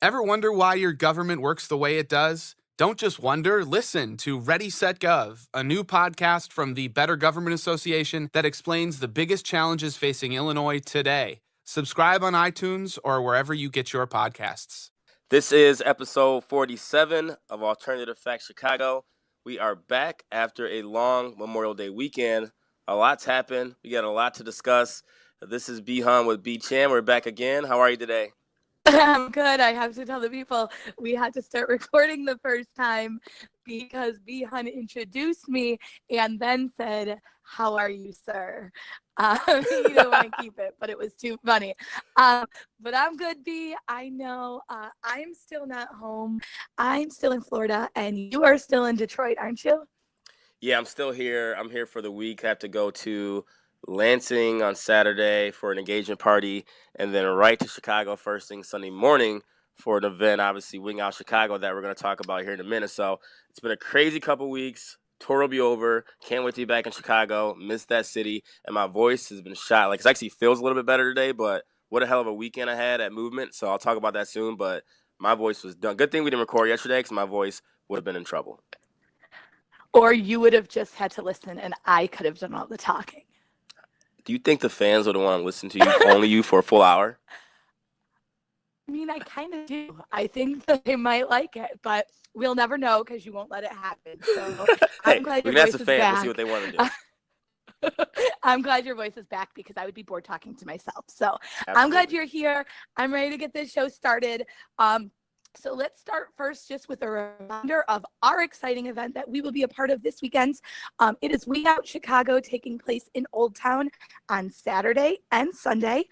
Ever wonder why your government works the way it does? Don't just wonder, listen to Ready, Set, Gov, a new podcast from the Better Government Association that explains the biggest challenges facing Illinois today. Subscribe on iTunes or wherever you get your podcasts. This is episode 47 of Alternative Facts Chicago. We are back after a long Memorial Day weekend. A lot's happened. We got a lot to discuss. This is B-Hun with B-Chan. We're back again. How are you today? I'm good. I have to tell the people we had to start recording the first time because B-Hun introduced me and then said, "How are you, sir?" He didn't want to keep it, but it was too funny. But I'm good, B. I know I'm still not home. I'm still in Florida, and you are still in Detroit, aren't you? Yeah, I'm still here. I'm here for the week. I have to go to Lansing on Saturday for an engagement party, and then right to Chicago first thing Sunday morning for an event, obviously Wing Out Chicago, that we're going to talk about here in a minute. So it's been a crazy couple weeks. Tour will be over. Can't wait to be back in Chicago. Miss that city, and my voice has been shot. Like, it actually feels a little bit better today, but what a hell of a weekend I had at Movement. So I'll talk about that soon, but my voice was done. Good thing we didn't record yesterday because my voice would have been in trouble. Or you would have just had to listen, and I could have done all the talking. Do you think the fans would want to listen to you, only you, for a full hour? I mean, I kind of do. I think that they might like it, but we'll never know because you won't let it happen. So Hey, I'm glad we your can ask voice the is fans. back. We'll see what they want to do. I'm glad your voice is back because I would be bored talking to myself. So Absolutely. I'm glad you're here. I'm ready to get this show started. So let's start first just with a reminder of our exciting event that we will be a part of this weekend. It is Wing Out Chicago, taking place in Old Town on Saturday and Sunday.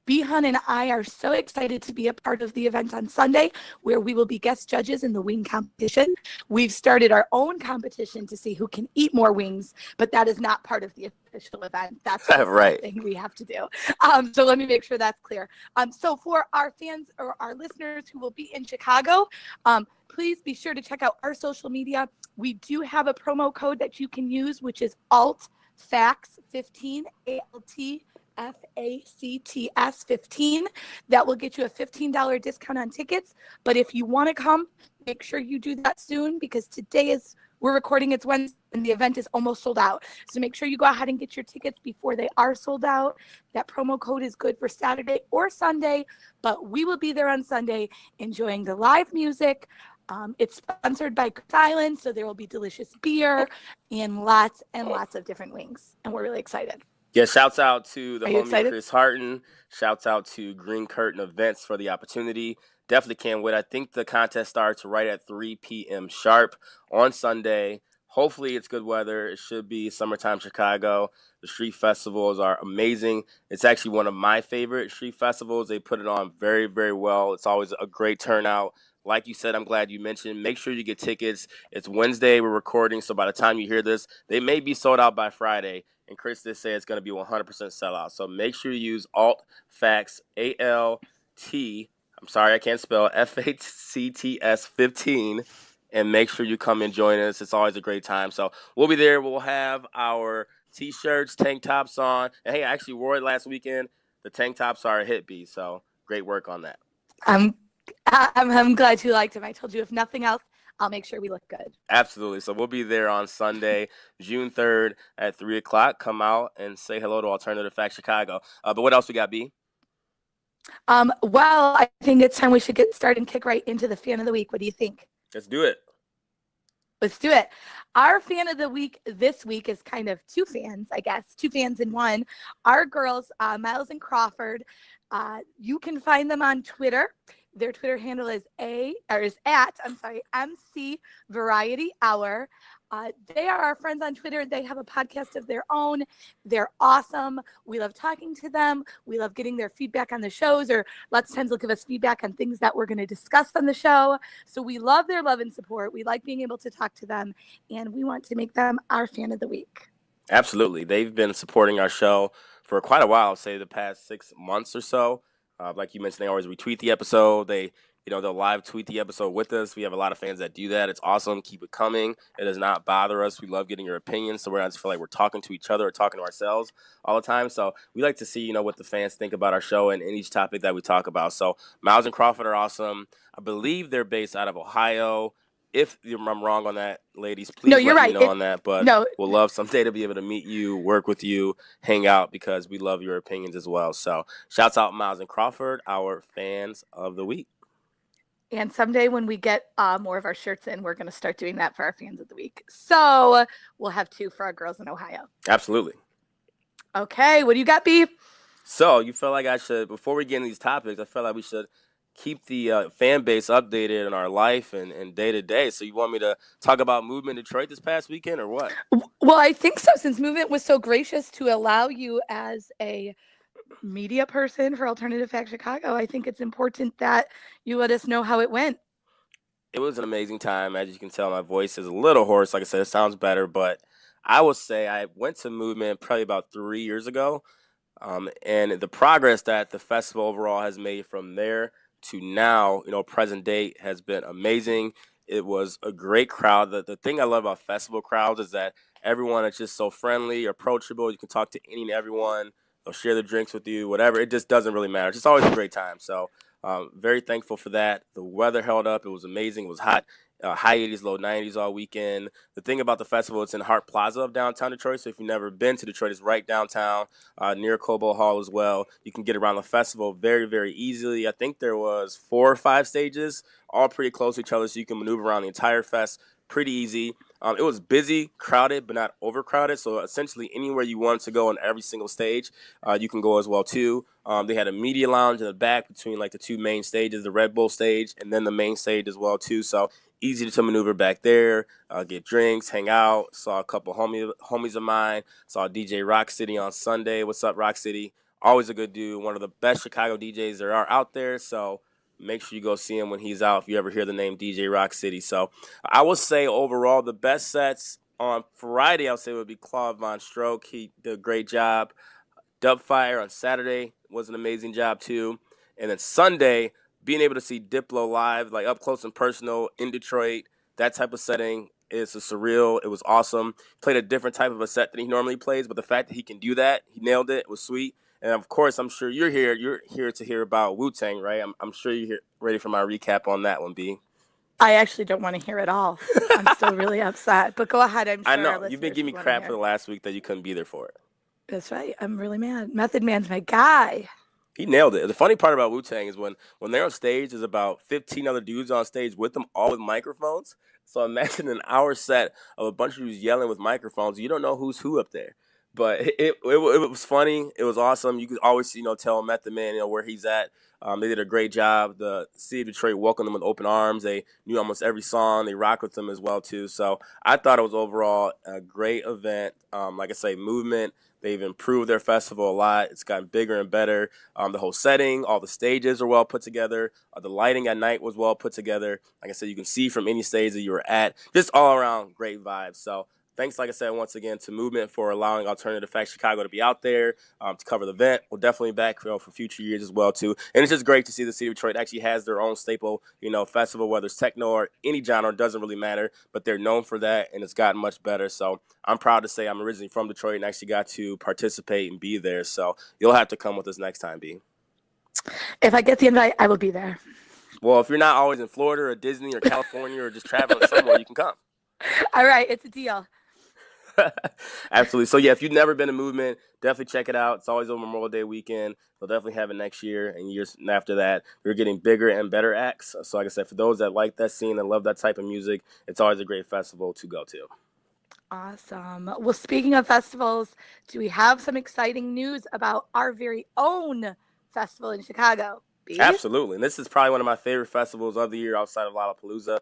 B-Hun and I are so excited to be a part of the event on Sunday, where we will be guest judges in the wing competition. We've started our own competition to see who can eat more wings, but that is not part of the official event. That's Right. something we have to do. So let me make sure that's clear. So for our fans or our listeners who will be in Chicago, please be sure to check out our social media. We do have a promo code that you can use, which is ALTFACTS15, ALTFACTS 15. That will get you a $15 discount on tickets. But if you want to come, make sure you do that soon because we're recording, it's Wednesday, and the event is almost sold out. So make sure you go ahead and get your tickets before they are sold out. That promo code is good for Saturday or Sunday, but we will be there on Sunday enjoying the live music. It's sponsored by Goose Island, so there will be delicious beer and lots of different wings. And we're really excited. Yeah, shouts out to the Are you homie excited? Chris Harton. Shouts out to Green Curtain Events for the opportunity. Definitely can't wait. I think the contest starts right at 3 p.m. sharp on Sunday. Hopefully it's good weather. It should be summertime Chicago. The street festivals are amazing. It's actually one of my favorite street festivals. They put it on very, very well. It's always a great turnout. Like you said, I'm glad you mentioned, make sure you get tickets. It's Wednesday. We're recording, so by the time you hear this, they may be sold out by Friday. And Chris did say it's going to be 100% sellout. So make sure you use ALTFACTS, A-L-T, I'm sorry, I can't spell, F-A-C-T-S 15, and make sure you come and join us. It's always a great time. So we'll be there. We'll have our T-shirts, tank tops on. And hey, I actually wore it last weekend. The tank tops are a hit, B, so great work on that. I'm glad you liked him. I told you, if nothing else, I'll make sure we look good. Absolutely. So we'll be there on Sunday, June 3rd at 3 o'clock. Come out and say hello to Alternative Facts Chicago. But what else we got, B? Well, I think it's time we should get started and kick right into the fan of the week. What do you think? Let's do it. Let's do it. Our fan of the week this week is kind of two fans, I guess, two fans in one. Our girls, Miles and Crawford. You can find them on Twitter. Their Twitter handle is at MC Variety Hour. They are our friends on Twitter. They have a podcast of their own. They're awesome. We love talking to them. We love getting their feedback on the shows, or lots of times they'll give us feedback on things that we're going to discuss on the show. So we love their love and support. We like being able to talk to them, and we want to make them our fan of the week. Absolutely. They've been supporting our show for quite a while, say the past 6 months or so. Like you mentioned, they always retweet the episode. They They'll live tweet the episode with us. We have a lot of fans that do that. It's awesome. Keep it coming. It does not bother us. We love getting your opinions, so we're not just feel like we're talking to each other or talking to ourselves all the time. So we like to see, what the fans think about our show and each topic that we talk about. So Miles and Crawford are awesome. I believe they're based out of Ohio. If I'm wrong on that, ladies, please No, you're let me right. know on that. But No, we'll love someday to be able to meet you, work with you, hang out, because we love your opinions as well. So shouts out Miles and Crawford, our fans of the week. and someday when we get more of our shirts in, we're going to start doing that for our fans of the week. So we'll have 2 for our girls in Ohio. Absolutely. Okay, what do you got, B? So you feel like I should, before we get into these topics, I feel like we should keep the fan base updated in our life and day to day. So you want me to talk about Movement Detroit this past weekend or what? Well, I think so. Since Movement was so gracious to allow you as a media person for Alternative Fact Chicago, I think it's important that you let us know how it went. It was an amazing time. As you can tell, my voice is a little hoarse. Like I said, it sounds better, but I will say I went to Movement probably about 3 years ago. And the progress that the festival overall has made from there to now, present date, has been amazing. It was a great crowd. The thing I love about festival crowds is that everyone is just so friendly, approachable. You can talk to any and everyone. They'll share their drinks with you, whatever. It just doesn't really matter. It's just always a great time. So very thankful for that. The weather held up. It was amazing. It was hot. High 80s, low 90s all weekend. The thing about the festival, it's in Hart Plaza of downtown Detroit. So if you've never been to Detroit, it's right downtown, near Cobo Hall as well. You can get around the festival very, very easily. I think there was 4 or 5 stages, all pretty close to each other, so you can maneuver around the entire fest pretty easy. It was busy, crowded, but not overcrowded. So essentially anywhere you wanted to go on every single stage, you can go as well too. They had a media lounge in the back between like the 2 main stages, the Red Bull stage and then the main stage as well too. So easy to maneuver back there, get drinks, hang out. Saw a couple homies of mine. Saw DJ Rock City on Sunday. What's up, Rock City? Always a good dude. One of the best Chicago DJs there are out there. So make sure you go see him when he's out if you ever hear the name DJ Rock City. So I will say overall the best sets on Friday, I would say, would be Claude Von Stroke. He did a great job. Dubfire on Saturday was an amazing job too. And then Sunday, being able to see Diplo live, like up close and personal in Detroit, that type of setting is surreal. It was awesome. Played a different type of a set than he normally plays, but the fact that he can do that, he nailed it. It was sweet. And of course, I'm sure you're here. You're here to hear about Wu-Tang, right? I'm sure you're ready for my recap on that one, B. I actually don't want to hear it all. I'm still really upset, but go ahead. I'm sure I know you've been giving me crap for the last week that you couldn't be there for it. That's right. I'm really mad. Method Man's my guy. He nailed it. The funny part about Wu-Tang is when they're on stage, there's about 15 other dudes on stage with them, all with microphones. So imagine an hour set of a bunch of dudes yelling with microphones. You don't know who's who up there. But it was funny. It was awesome. You could always, tell Method Man, where he's at. They did a great job. The city of Detroit welcomed them with open arms. They knew almost every song. They rocked with them as well, too. So I thought it was overall a great event. Like I say, Movement. They've improved their festival a lot. It's gotten bigger and better. The whole setting, all the stages are well put together. The lighting at night was well put together. Like I said, you can see from any stage that you were at. Just all around great vibes. So thanks, like I said, once again to Movement for allowing Alternative Fact Chicago to be out there to cover the event. We'll definitely back for future years as well, too. And it's just great to see the city of Detroit actually has their own staple, festival, whether it's techno or any genre, doesn't really matter. But they're known for that, and it's gotten much better. So I'm proud to say I'm originally from Detroit and actually got to participate and be there. So you'll have to come with us next time, B. If I get the invite, I will be there. Well, if you're not always in Florida or Disney or California or just traveling somewhere, you can come. All right, it's a deal. Absolutely. So, yeah, if you've never been to Movement, definitely check it out. It's always on Memorial Day weekend. They'll definitely have it next year and years after that. They're getting bigger and better acts. So, like I said, for those that like that scene and love that type of music, it's always a great festival to go to. Awesome. Well, speaking of festivals, do we have some exciting news about our very own festival in Chicago? B? Absolutely. And this is probably one of my favorite festivals of the year outside of Lollapalooza.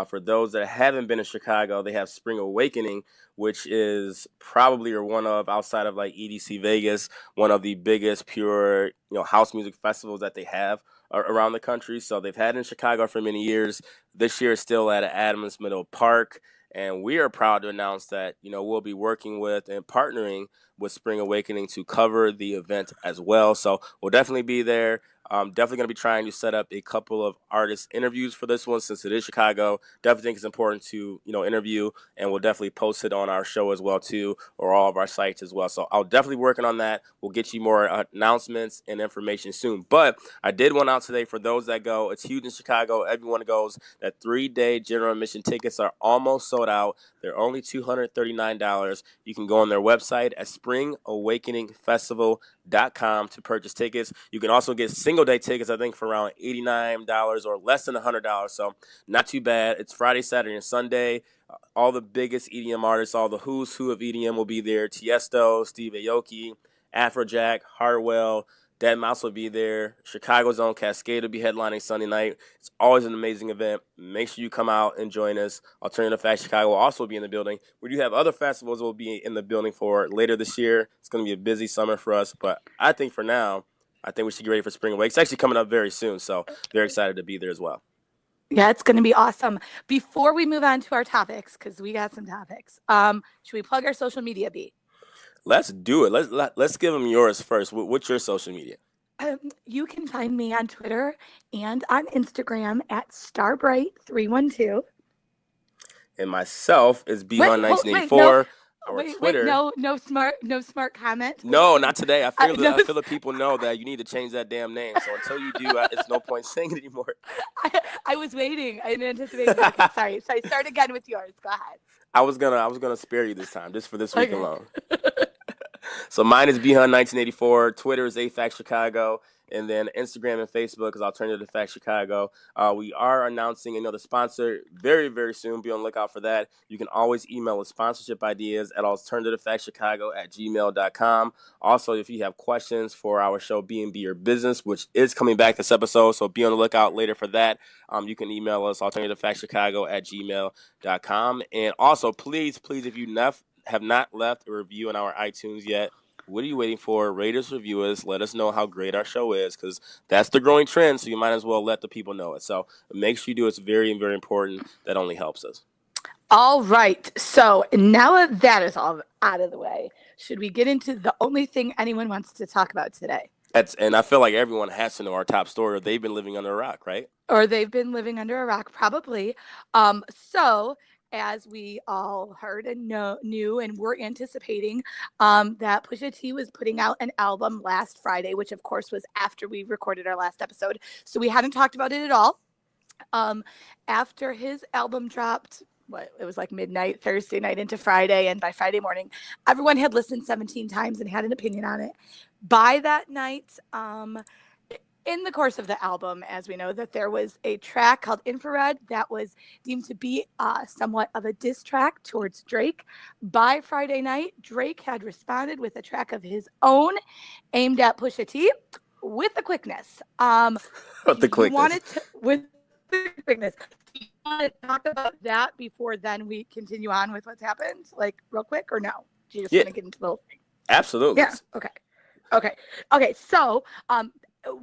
For those that haven't been to Chicago, they have Spring Awakening, which is probably or one of, outside of like EDC Vegas, one of the biggest pure house music festivals that they have around the country. So they've had it in Chicago for many years. This year is still at Adams Middle Park. And we are proud to announce that, we'll be working with and partnering with Spring Awakening to cover the event as well. So we'll definitely be there. Definitely going to be trying to set up a couple of artist interviews for this one since it is Chicago. Definitely think it's important to interview, and we'll definitely post it on our show as well too, or all of our sites as well. So I'll definitely be working on that. We'll get you more announcements and information soon. But I did one out today for those that go. It's huge in Chicago. Everyone goes. That 3-day general admission tickets are almost sold out. They're only $239. You can go on their website at springawakeningfestival.com to purchase tickets. You can also get single-day tickets, I think, for around $89 or less than $100. So not too bad. It's Friday, Saturday, and Sunday. All the biggest EDM artists, all the who's who of EDM will be there. Tiesto, Steve Aoki, Afrojack, Hartwell, Dead Mouse will be there. Chicago's own Cascade will be headlining Sunday night. It's always an amazing event. Make sure you come out and join us. Alternative Facts Chicago will also be in the building. We do have other festivals that will be in the building for later this year. It's going to be a busy summer for us. But I think for now, I think we should get ready for Spring Awake. It's actually coming up very soon, so very excited to be there as well. Yeah, it's going to be awesome. Before we move on to our topics, because we got some topics, should we plug our social media, B? Let's do it. Let's give them yours first. What's your social media? You can find me on Twitter and on Instagram at Starbright312. And myself is Beyond1984. Twitter. No smart comment. No, not today. I feel the people know that you need to change that damn name. So until you do, it's no point saying it anymore. I was waiting. I didn't anticipate. Okay, sorry. So I start again with yours. Go ahead. I was gonna spare you this time, just for this week alone. So mine is Beyond1984. Twitter is AFAX Chicago. And then Instagram and Facebook is Alternative Facts Chicago. We are announcing another sponsor very, very soon. Be on the lookout for that. You can always email us sponsorship ideas at alternativefactschicago@gmail.com. Also, if you have questions for our show B&B Your Business, which is coming back this episode, so be on the lookout later for that. You can email us alternativefactschicago@gmail.com. And also, please, if you have not left a review on our iTunes yet, what are you waiting for? Rate us, review us. Let us know how great our show is, because that's the growing trend, so you might as well let the people know it. So make sure you do it. It's very, very important. That only helps us. All right. So now that is all out of the way, should we get into the only thing anyone wants to talk about today? And I feel like everyone has to know our top story, or they've been living under a rock, right? Or they've been living under a rock, probably. So as we all heard and knew and were anticipating, that Pusha T was putting out an album last Friday, which of course was after we recorded our last episode. So we hadn't talked about it at all. After his album dropped, it was like midnight, Thursday night into Friday, and by Friday morning, everyone had listened 17 times and had an opinion on it. By that night, in the course of the album, as we know, that there was a track called Infrared that was deemed to be somewhat of a diss track towards Drake. By Friday night, Drake had responded with a track of his own aimed at Pusha T with the quickness. With the quickness. With the quickness. Do you want to talk about that before then we continue on with what's happened, like real quick, or no? Do you just want to get into the whole thing? Absolutely. Yeah. Okay. So,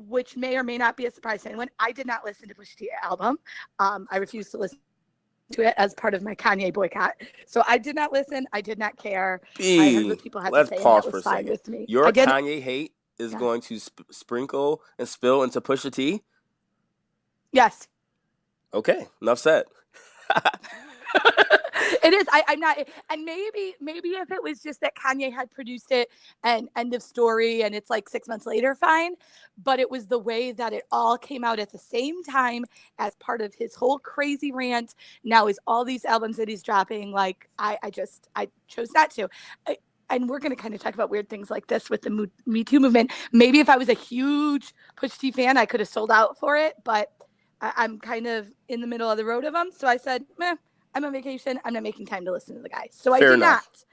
which may or may not be a surprise to anyone, I did not listen to Pusha T album. I refused to listen to it as part of my Kanye boycott. So I did not listen. I did not care. I heard what people had to say. Pause and that for was a fine second. with me. Your Kanye hate is going to sprinkle and spill into Pusha T? Yes. Okay, enough said. It is. I'm not. And maybe if it was just that Kanye had produced it and end of story, and it's like 6 months later, fine. But it was the way that it all came out at the same time as part of his whole crazy rant. Now is all these albums that he's dropping. Like I chose not to. And we're going to kind of talk about weird things like this with the Me Too movement. Maybe if I was a huge Pusha T fan, I could have sold out for it. But I'm kind of in the middle of the road of them. So I said, I'm on vacation. I'm not making time to listen to the guy. So I did not.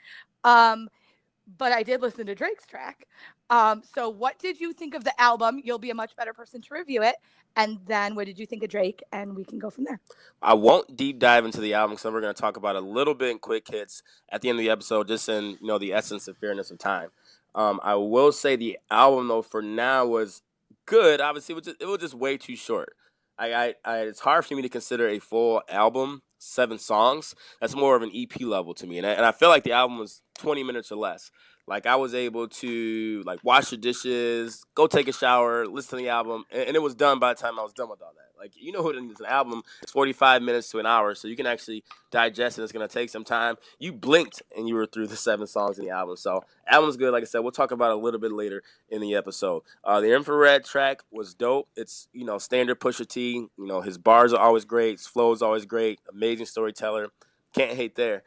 But I did listen to Drake's track. So what did you think of the album? You'll be a much better person to review it. And then what did you think of Drake? And we can go from there. I won't deep dive into the album, so we're going to talk about a little bit in quick hits at the end of the episode, just in the essence and fairness of time. I will say the album, though, for now was good. Obviously, it was just way too short. It's hard for me to consider a full album 7 songs. That's more of an EP level to me. And I feel like the album was 20 minutes or less. Like, I was able to, like, wash the dishes, go take a shower, listen to the album, and it was done by the time I was done with all that. Like, you know, it's an album. It's 45 minutes to an hour, so you can actually digest it. It's going to take some time. You blinked, and you were through the 7 songs in the album. So, album's good. Like I said, we'll talk about it a little bit later in the episode. The Infrared track was dope. It's, you know, standard Pusha T. You know, his bars are always great. His flow is always great. Amazing storyteller. Can't hate there.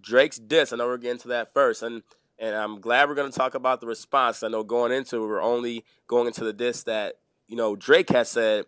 Drake's diss, I know we're getting to that first. And I'm glad we're going to talk about the response. I know going into it, we're only going into the diss that, you know, Drake has said.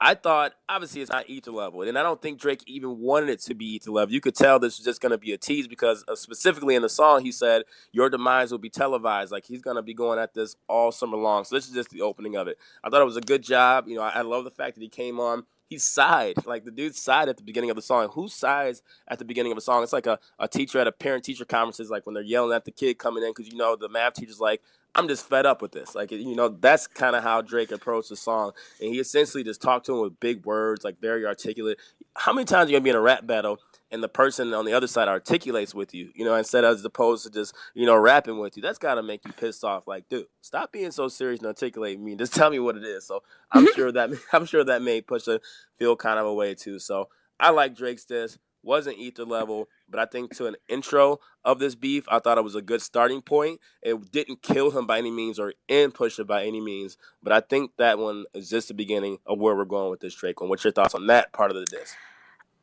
I thought, obviously, it's not Ether level. And I don't think Drake even wanted it to be Ether level. You could tell this was just going to be a tease because specifically in the song, he said, your demise will be televised. Like, he's going to be going at this all summer long. So this is just the opening of it. I thought it was a good job. You know, I love the fact that he came on. He sighed. Like, the dude sighed at the beginning of the song. Who sighs at the beginning of a song? It's like a teacher at a parent-teacher conferences, like when they're yelling at the kid coming in because, you know, the math teacher's like, I'm just fed up with this. Like, you know, that's kind of how Drake approached the song. And he essentially just talked to him with big words, like very articulate. How many times are you going to be in a rap battle and the person on the other side articulates with you, you know, instead of as opposed to just, you know, rapping with you? That's got to make you pissed off. Like, dude, stop being so serious and articulating me. Just tell me what it is. So I'm sure that made Pusha feel kind of a way too. So I like Drake's diss. Wasn't Ether level, but I think to an intro of this beef, I thought it was a good starting point. It didn't kill him by any means or end Pusha by any means, but I think that one is just the beginning of where we're going with this Drake one. What's your thoughts on that part of the diss?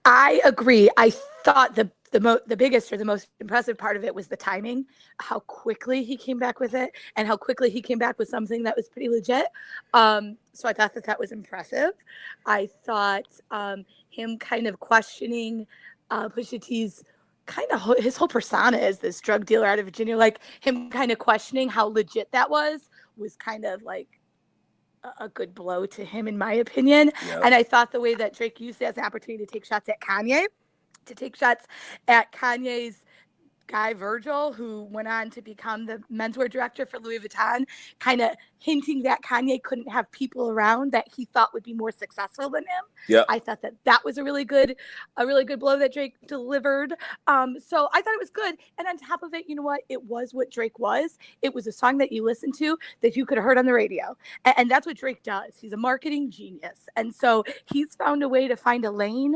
I agree. I thought the biggest or the most impressive part of it was the timing, how quickly he came back with it, and how quickly he came back with something that was pretty legit. So I thought that was impressive. I thought him kind of questioning Pusha T's kind of his whole persona as this drug dealer out of Virginia, like him kind of questioning how legit that was kind of like a good blow to him, in my opinion. Yep. And I thought the way that Drake used it as an opportunity to take shots at Kanye's guy Virgil, who went on to become the menswear director for Louis Vuitton, kind of hinting that Kanye couldn't have people around that he thought would be more successful than him. Yep. I thought that was a really good blow that Drake delivered. So I thought it was good. And on top of it, you know what? It was what Drake was. It was a song that you listened to that you could have heard on the radio. And that's what Drake does. He's a marketing genius. And so he's found a way to find a lane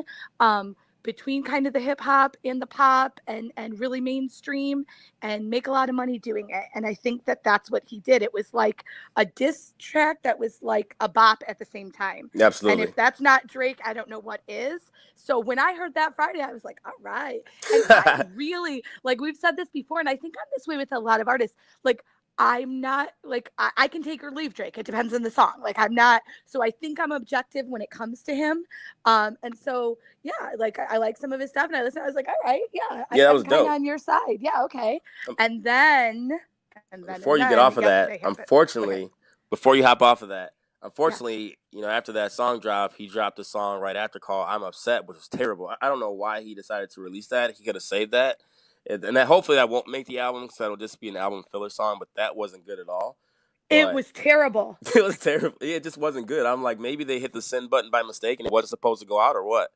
between kind of the hip hop and the pop and really mainstream and make a lot of money doing it. And I think that's what he did. It was like a diss track that was like a bop at the same time. Absolutely. And if that's not Drake, I don't know what is. So when I heard that Friday, I was like, all right. And I really, like we've said this before, and I think I'm this way with a lot of artists, like I'm not like I can take or leave Drake. It depends on the song. Like I'm not. So I think I'm objective when it comes to him. And so yeah, like I like some of his stuff, and I listened. I was like, all right, yeah, that was dope. On your side, yeah, okay. And then before you get off of that, unfortunately, before you hop off of that, unfortunately, you know, after that song drop, he dropped a song right after called "I'm Upset," which was terrible. I don't know why he decided to release that. He could have saved that. And that hopefully that won't make the album, because that'll just be an album filler song. But that wasn't good at all. It was terrible. It was terrible. Yeah, it just wasn't good. I'm like, maybe they hit the send button by mistake and it wasn't supposed to go out, or what?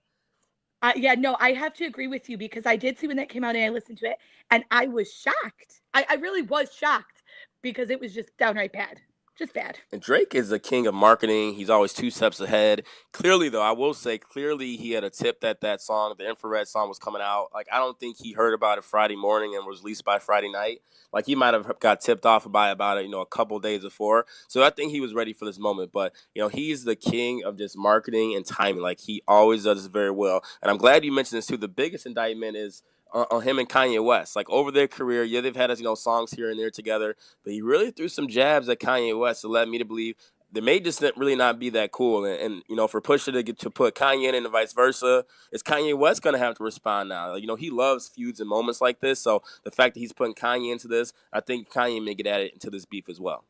Yeah, no, I have to agree with you, because I did see when that came out and I listened to it, and I was shocked. I really was shocked, because it was just downright bad. Just bad. And Drake is the king of marketing. He's always 2 steps ahead. Clearly, though, I will say, he had a tip that song, the Infrared song, was coming out. Like, I don't think he heard about it Friday morning and was released by Friday night. Like, he might have got tipped off about it, you know, a couple days before. So I think he was ready for this moment. But, you know, he's the king of just marketing and timing. Like, he always does this very well. And I'm glad you mentioned this, too. The biggest indictment is on him and Kanye West. Like, over their career, yeah, they've had, you know, songs here and there together, but he really threw some jabs at Kanye West that led me to believe they may just really not be that cool. And you know, for Pusha to get to put Kanye in and vice versa, is Kanye West going to have to respond now? Like, you know, he loves feuds and moments like this, so the fact that he's putting Kanye into this, I think Kanye may get added into this beef as well.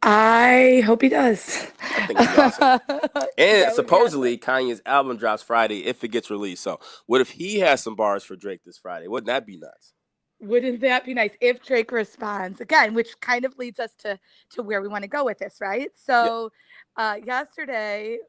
I hope he does. I think it'd be awesome. And supposedly Kanye's album drops Friday if it gets released. So what if he has some bars for Drake this Friday? Wouldn't that be nuts? Wouldn't that be nice if Drake responds again, which kind of leads us to where we want to go with this, right? So yesterday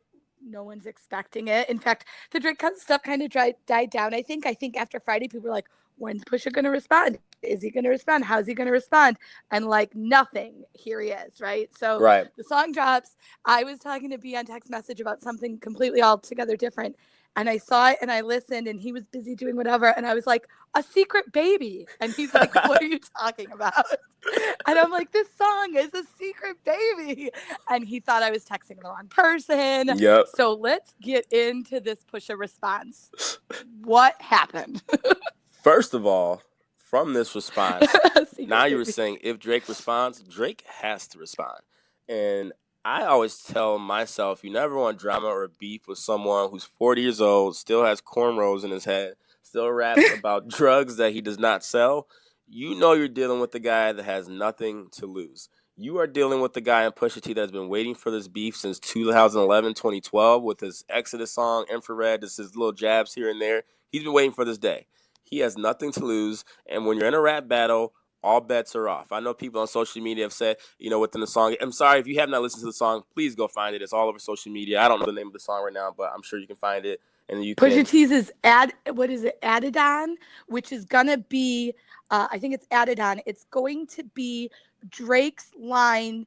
no one's expecting it. In fact, the Drake stuff kind of died down. I think after Friday, people were like, when's Pusha going to respond? Is he going to respond? How's he going to respond? And like nothing, here he is, right? So Right. the song drops. I was talking to B on text message about something completely altogether different. And I saw it and I listened and he was busy doing whatever. And I was like, a secret baby. And he's like, what are you talking about? And I'm like, this song is a secret baby. And he thought I was texting the wrong person. Yep. So let's get into this Pusha response. What happened? First of all, from this response, now you were baby. saying if Drake responds, Drake has to respond. And I always tell myself, you never want drama or beef with someone who's 40 years old, still has cornrows in his head, still raps about drugs that he does not sell. You know you're dealing with the guy that has nothing to lose. You are dealing with the guy in Pusha T that's been waiting for this beef since 2011, 2012 with his Exodus song, Infrared, just his little jabs here and there. He's been waiting for this day. He has nothing to lose. And when you're in a rap battle, all bets are off. I know people on social media have said, within the song, I'm sorry, if you have not listened to the song, please go find it. It's all over social media. I don't know the name of the song right now, but I'm sure you can find it. And you can. Pusha T's is Adidon, which is going to be, I think it's Adidon. It's going to be Drake's line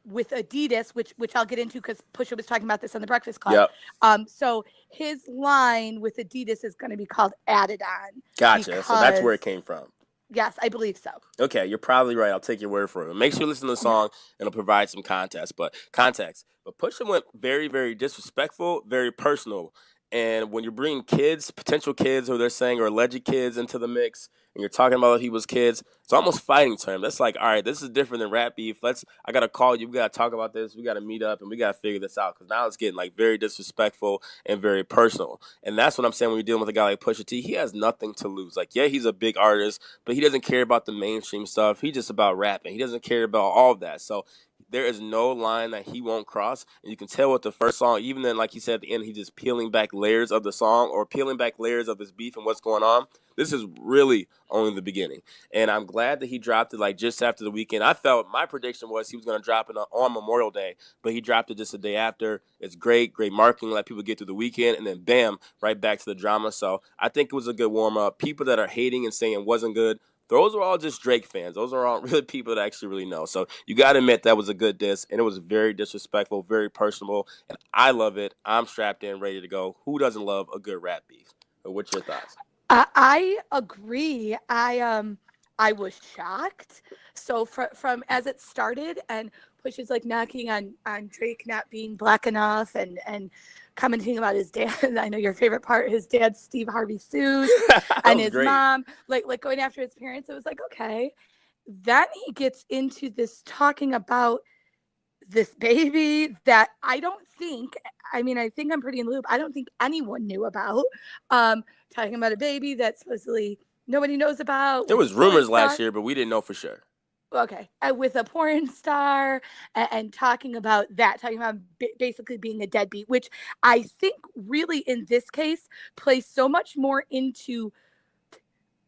with Adidas, which I'll get into because Pusha was talking about this on the Breakfast Club. Yep. So his line with Adidas is going to be called Adidon. Gotcha. So that's where it came from. Yes, I believe so. Okay, you're probably right. I'll take your word for it. Make sure you listen to the song, and it'll provide some context. But Pusha went very, very disrespectful, very personal. And when you're bringing kids, potential kids, or they're saying, or alleged kids into the mix, and you're talking about people's kids, it's almost fighting term. That's like, all right, this is different than rap beef. I got to call you. We got to talk about this. We got to meet up, and we got to figure this out. Because now it's getting like very disrespectful and very personal. And that's what I'm saying when you're dealing with a guy like Pusha T. He has nothing to lose. Like, yeah, he's a big artist, but he doesn't care about the mainstream stuff. He's just about rapping. He doesn't care about all of that. So there is no line that he won't cross. And you can tell with the first song, even then, like he said at the end, he's just peeling back layers of the song or peeling back layers of this beef and what's going on. This is really only the beginning. And I'm glad that he dropped it like just after the weekend. I felt my prediction was he was going to drop it on Memorial Day, but he dropped it just a day after. It's great marketing, let people get through the weekend, and then bam, right back to the drama. So I think it was a good warm-up. People that are hating and saying it wasn't good, those are all just Drake fans. Those are all really people that actually really know. So you got to admit that was a good diss, and it was very disrespectful, very personal, and I love it. I'm strapped in, ready to go. Who doesn't love a good rap beef? What's your thoughts? I agree. I was shocked. So from as it started, and Pusha's like knocking on Drake not being black enough, and commenting about his dad. I know your favorite part, his dad, Steve Harvey Seuss, and his mom, like going after his parents. It was like, okay. Then he gets into this talking about this baby that I think I'm pretty in the loop. I don't think anyone knew about. Talking about a baby that supposedly nobody knows about. There was rumors last year, but we didn't know for sure. Okay, with a porn star and talking about basically being a deadbeat, which I think really in this case plays so much more into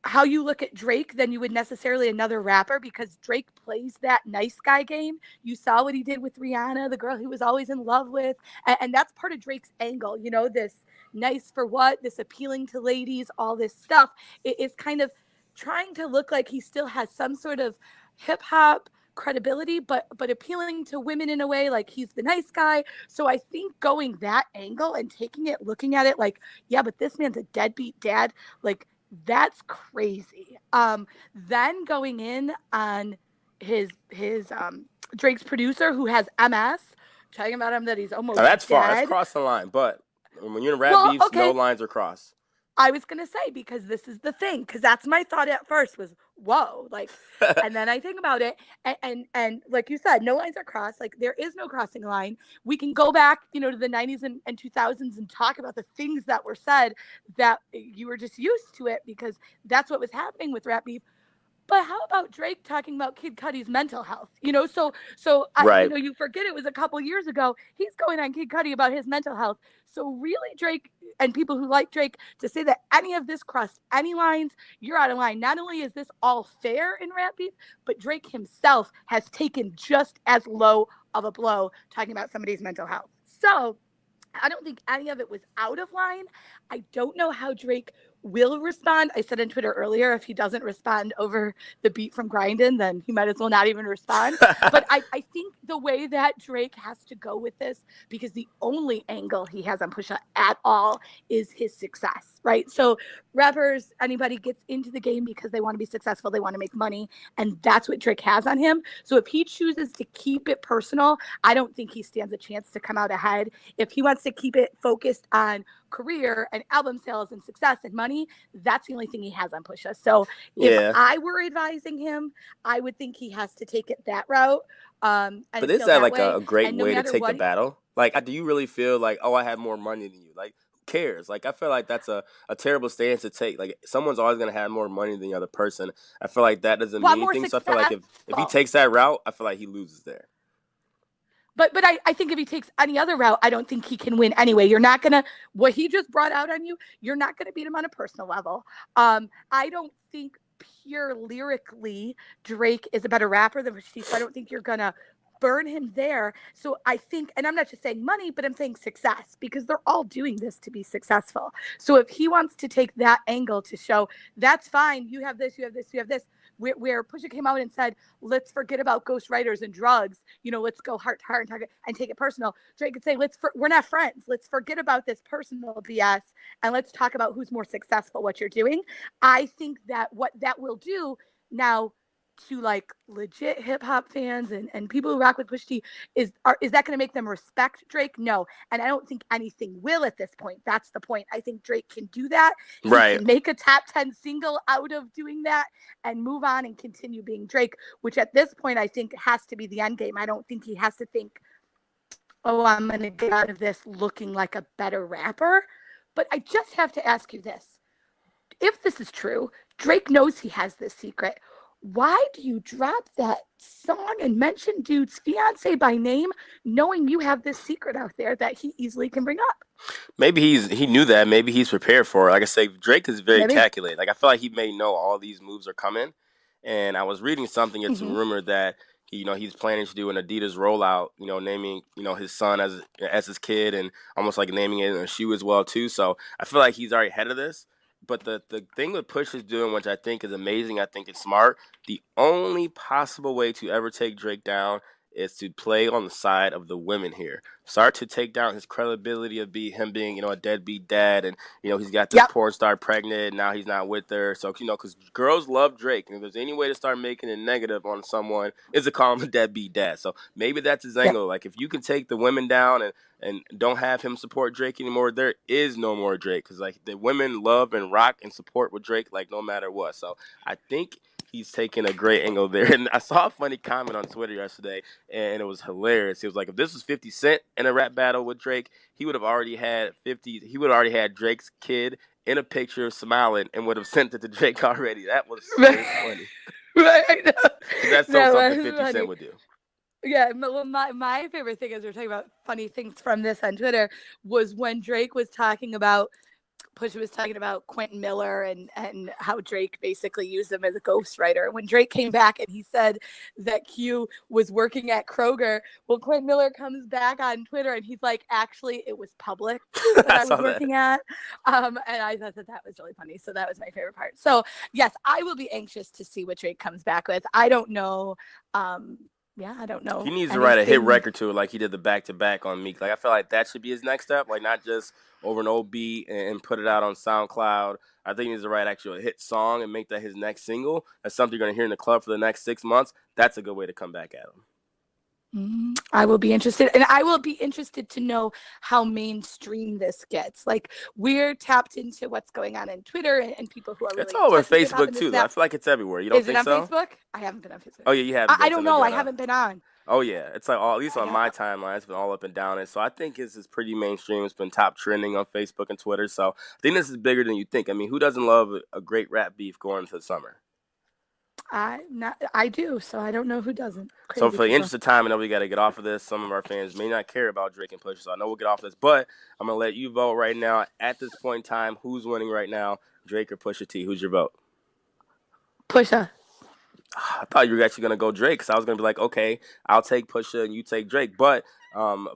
how you look at Drake than you would necessarily another rapper, because Drake plays that nice guy game. You saw what he did with Rihanna, the girl he was always in love with. And that's part of Drake's angle, this nice for what, this appealing to ladies, all this stuff. It is kind of trying to look like he still has some sort of hip hop credibility, but appealing to women in a way like he's the nice guy. So I think going that angle and taking it, looking at it like, yeah, but this man's a deadbeat dad, like, that's crazy. Then going in on his Drake's producer who has MS, talking about him that he's almost that's dead. far. That's crossed the line. But when you're in rap beefs, no lines are crossed. I was going to say, because this is the thing, because that's my thought at first was, whoa, like, and then I think about it, and like you said, no lines are crossed. Like, there is no crossing a line. We can go back, to the 90s and 2000s and talk about the things that were said that you were just used to it because that's what was happening with rap beef. But how about Drake talking about Kid Cudi's mental health? So right. You forget it was a couple years ago. He's going on Kid Cudi about his mental health. So really, Drake and people who like Drake, to say that any of this crossed any lines, you're out of line. Not only is this all fair in rap beef, but Drake himself has taken just as low of a blow talking about somebody's mental health. So I don't think any of it was out of line. I don't know how Drake will respond. I said on Twitter earlier, if he doesn't respond over the beat from Grindin', then he might as well not even respond. But I think the way that Drake has to go with this, because the only angle he has on Pusha at all is his success, right? So rappers, anybody gets into the game because they want to be successful, they want to make money, and that's what Drake has on him. So if he chooses to keep it personal, I don't think he stands a chance to come out ahead. If he wants to keep it focused on career and album sales and success and money, that's the only thing he has on Pusha. So if I were advising him, I would think he has to take it that route. And but is feel that that like way. a great And no way to matter take the what, battle? Like, do you really feel like, oh, I have more money than you? Like, who cares? Like, I feel like that's a terrible stance to take. Like, someone's always going to have more money than the other person. I feel like that doesn't mean more anything. So I feel like if he successful. takes that route, I feel like he loses there. But I think if he takes any other route, I don't think he can win anyway. You're not going to, what he just brought out on you, you're not going to beat him on a personal level. I don't think pure lyrically Drake is a better rapper than Pusha T, so I don't think you're going to burn him there. So I think, and I'm not just saying money, but I'm saying success, because they're all doing this to be successful. So if he wants to take that angle to show, that's fine, you have this, you have this, you have this, where Pusha came out and said, let's forget about ghostwriters and drugs, let's go heart to heart and take it personal. Drake could say, we're not friends. Let's forget about this personal BS and let's talk about who's more successful, what you're doing. I think that what that will do now to like legit hip hop fans and people who rock with Pusha T is that going to make them respect Drake? No. And I don't think anything will at this point. That's the point. I think Drake can do that. He can make a top 10 single out of doing that and move on and continue being Drake, which at this point I think has to be the end game. I don't think he has to think, oh, I'm going to get out of this looking like a better rapper. But I just have to ask you this. If this is true, Drake knows he has this secret. Why do you drop that song and mention dude's fiance by name, knowing you have this secret out there that he easily can bring up? Maybe he knew that. Maybe he's prepared for it. Like I say, Drake is very calculated. Like, I feel like he may know all these moves are coming. And I was reading something. It's a rumor that he's planning to do an Adidas rollout. Naming his son as his kid, and almost like naming it in a shoe as well too. So I feel like he's already ahead of this. But the thing that Push is doing, which I think is amazing, I think it's smart. The only possible way to ever take Drake down is to play on the side of the women here. Start to take down his credibility of him being, a deadbeat dad, and he's got this porn star pregnant, and now he's not with her. So because girls love Drake, and if there's any way to start making it negative on someone, is to call him a deadbeat dad. So maybe that's his angle. Like, if you can take the women down and don't have him support Drake anymore, there is no more Drake, because like the women love and rock and support with Drake, like no matter what. So I think he's taking a great angle there. And I saw a funny comment on Twitter yesterday, and it was hilarious. It was like, if this was 50 Cent in a rap battle with Drake, he would have already had Drake's kid in a picture smiling and would have sent it to Drake already. That was so funny. Right, I know. That's something 50 Cent would do. Yeah, my favorite thing, as we're talking about funny things from this on Twitter, was when Drake was talking about, Pusha was talking about Quentin Miller and how Drake basically used him as a ghostwriter. When Drake came back and he said that Q was working at Kroger, well, Quentin Miller comes back on Twitter and he's like, actually, it was Publix that I was working at. And I thought that was really funny. So that was my favorite part. So yes, I will be anxious to see what Drake comes back with. I don't know. I don't know. He needs to write a hit record to it, like he did the back-to-back on Meek. Like, I feel like that should be his next step. Like, not just over an old beat and put it out on SoundCloud. I think he needs to write actually a hit song and make that his next single. That's something you're going to hear in the club for the next 6 months. That's a good way to come back at him. I will be interested, and I will be interested to know how mainstream this gets. Like, we're tapped into what's going on in Twitter and people who are really. It's all over Facebook too, though. I feel like it's everywhere. You don't think so? Is it on Facebook? I haven't been on Facebook. Oh yeah, you haven't. I don't know. I haven't been on. Oh yeah, it's like at least on my timeline, it's been all up and down. And so I think this is pretty mainstream. It's been top trending on Facebook and Twitter. So I think this is bigger than you think. I mean, who doesn't love a great rap beef going into the summer? I do, so I don't know who doesn't. So for the interest of time, I know we got to get off of this. Some of our fans may not care about Drake and Pusha, so I know we'll get off of this. But I'm going to let you vote right now. At this point in time, who's winning right now, Drake or Pusha T? Who's your vote? Pusha. I thought you were actually gonna go Drake, because I was gonna be like, okay, I'll take Pusha and you take Drake. But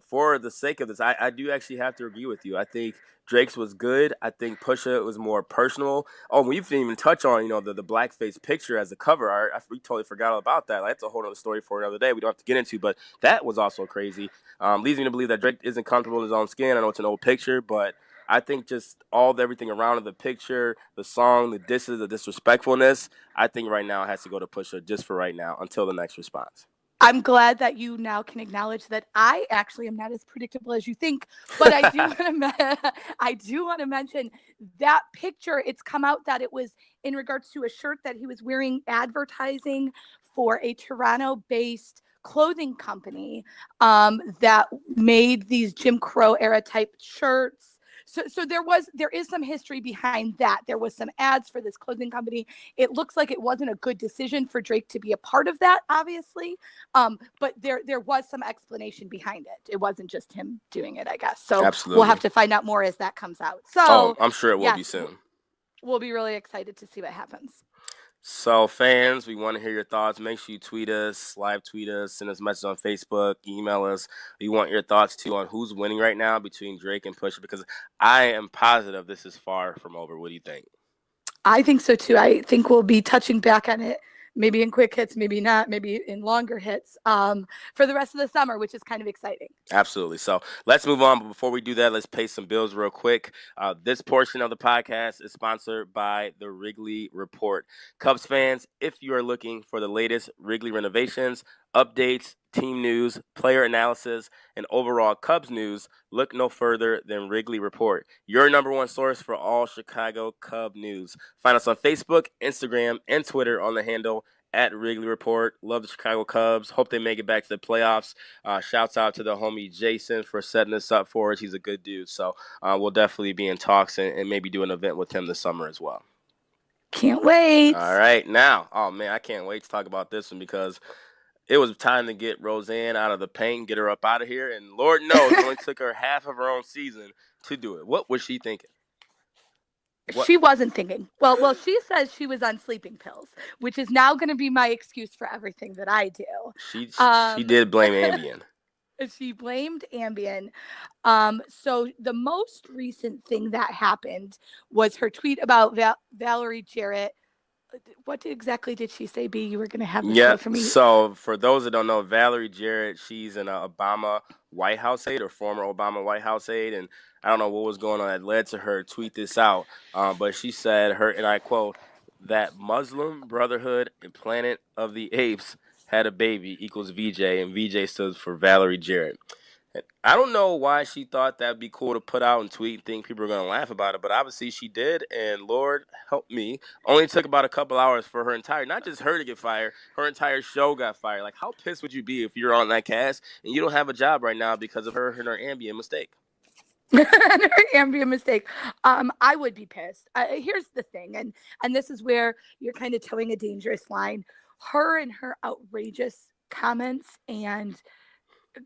for the sake of this, I do actually have to agree with you. I think Drake's was good. I think Pusha was more personal. Oh, we didn't even touch on the blackface picture as a cover art. We totally forgot all about that. Like, that's a whole other story for another day. We don't have to get into, but that was also crazy. Leads me to believe that Drake isn't comfortable in his own skin. I know it's an old picture, but I think just everything around the picture, the song, the disses, the disrespectfulness, I think right now it has to go to Pusha just for right now until the next response. I'm glad that you now can acknowledge that I actually am not as predictable as you think, but I do want to I do want to mention that picture. It's come out that it was in regards to a shirt that he was wearing advertising for a Toronto-based clothing company that made these Jim Crow era type shirts. So there is some history behind that. There was some ads for this clothing company. It looks like it wasn't a good decision for Drake to be a part of that, obviously. But there was some explanation behind it. It wasn't just him doing it, I guess. So Absolutely. we'll have to find out more as that comes out. So I'm sure it will be soon. We'll be really excited to see what happens. So, fans, we want to hear your thoughts. Make sure you tweet us, live tweet us, send us a message on Facebook, email us. We want your thoughts, too, on who's winning right now between Drake and Pusha, because I am positive this is far from over. What do you think? I think so, too. I think we'll be touching back on it, maybe in quick hits, maybe not, maybe in longer hits for the rest of the summer, which is kind of exciting. Absolutely. So let's move on. But before we do that, let's pay some bills real quick. This portion of the podcast is sponsored by the Wrigley Report. Cubs fans, if you are looking for the latest Wrigley renovations, updates, team news, player analysis, and overall Cubs news, look no further than Wrigley Report, your number one source for all Chicago Cub news. Find us on Facebook, Instagram, and Twitter on the handle at Wrigley Report. Love the Chicago Cubs. Hope they make it back to the playoffs. Shouts out to the homie Jason for setting this up for us. He's a good dude. So we'll definitely be in talks and maybe do an event with him this summer as well. Can't wait. All right. Now, oh, man, I can't wait to talk about this one, because it was time to get Roseanne out of the paint, get her up out of here. And Lord knows, it only took her half of her own season to do it. What was she thinking? She wasn't thinking. Well, she says she was on sleeping pills, which is now going to be my excuse for everything that I do. She did blame Ambien. She blamed Ambien. So the most recent thing that happened was her tweet about Valerie Jarrett. What exactly did she say, B? You were going to have this say for me. So for those that don't know, Valerie Jarrett, she's an Obama White House aide, or former Obama White House aide, and I don't know what was going on that led to her tweet this out, but she said, and I quote, that Muslim Brotherhood and Planet of the Apes had a baby equals VJ, and VJ stood for Valerie Jarrett. And I don't know why she thought that'd be cool to put out and tweet and think people are going to laugh about it, but obviously she did, and Lord help me, only took about a couple hours for not just her to get fired, her entire show got fired. Like, how pissed would you be if you're on that cast and you don't have a job right now because of her and her Ambien mistake? Her Ambien mistake. I would be pissed. Here's the thing, and this is where you're kind of towing a dangerous line. Her and her outrageous comments and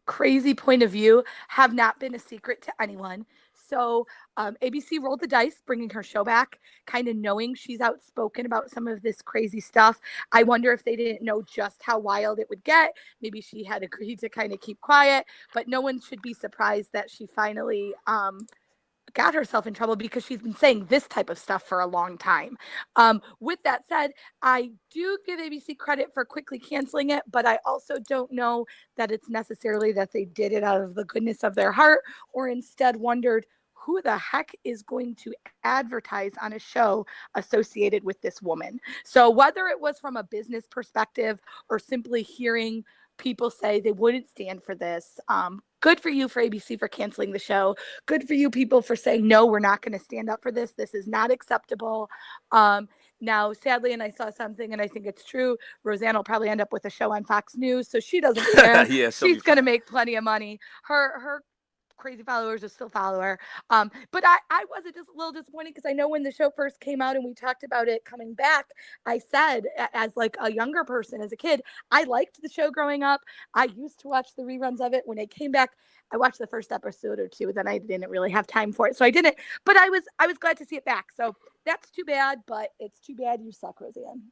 crazy point of view have not been a secret to anyone. So ABC rolled the dice, bringing her show back, kind of knowing she's outspoken about some of this crazy stuff. I wonder if they didn't know just how wild it would get. Maybe she had agreed to kind of keep quiet, but no one should be surprised that she finally got herself in trouble, because she's been saying this type of stuff for a long time. With that said, I do give ABC credit for quickly canceling it, but I also don't know that it's necessarily that they did it out of the goodness of their heart, or instead wondered who the heck is going to advertise on a show associated with this woman. So whether it was from a business perspective or simply hearing people say they wouldn't stand for this, good for you for ABC for canceling the show. Good for you people for saying, no, we're not going to stand up for this. This is not acceptable. Now, sadly, and I saw something and I think it's true, Roseanne will probably end up with a show on Fox News, so she doesn't care. Yeah, she's going to make plenty of money. Her crazy followers will still follow her. But I was just a little disappointed, because I know when the show first came out and we talked about it coming back, I said, as like a younger person, as a kid, I liked the show growing up. I used to watch the reruns of it. When it came back, I watched the first episode or two, then I didn't really have time for it, so I didn't. But I was glad to see it back. So that's too bad, but it's too bad you suck, Roseanne.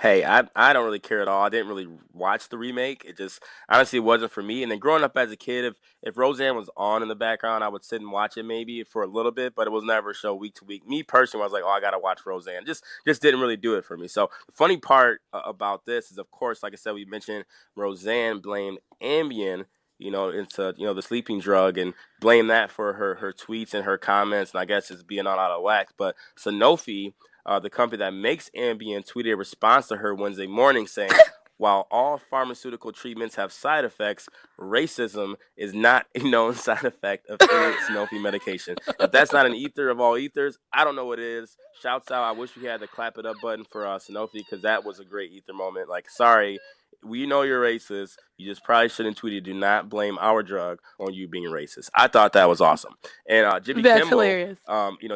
Hey, I don't really care at all. I didn't really watch the remake. It just honestly wasn't for me. And then growing up as a kid, if Roseanne was on in the background, I would sit and watch it maybe for a little bit, but it was never a show week to week. Me personally, I was like, oh, I gotta watch Roseanne. Just didn't really do it for me. So the funny part about this is, of course, like I said, we mentioned Roseanne blamed Ambien, into the sleeping drug and blame that for her tweets and her comments, and I guess it's being all out of whack. But Sanofi, the company that makes Ambien, tweeted a response to her Wednesday morning saying, while all pharmaceutical treatments have side effects, racism is not a known side effect of any Sanofi medication. If that's not an ether of all ethers, I don't know what is. Shouts out. I wish we had the clap it up button for Sanofi, because that was a great ether moment. Like, sorry, we know you're racist. You just probably shouldn't tweet it. Do not blame our drug on you being racist. I thought that was awesome. And Jimmy That's Kimmel, hilarious.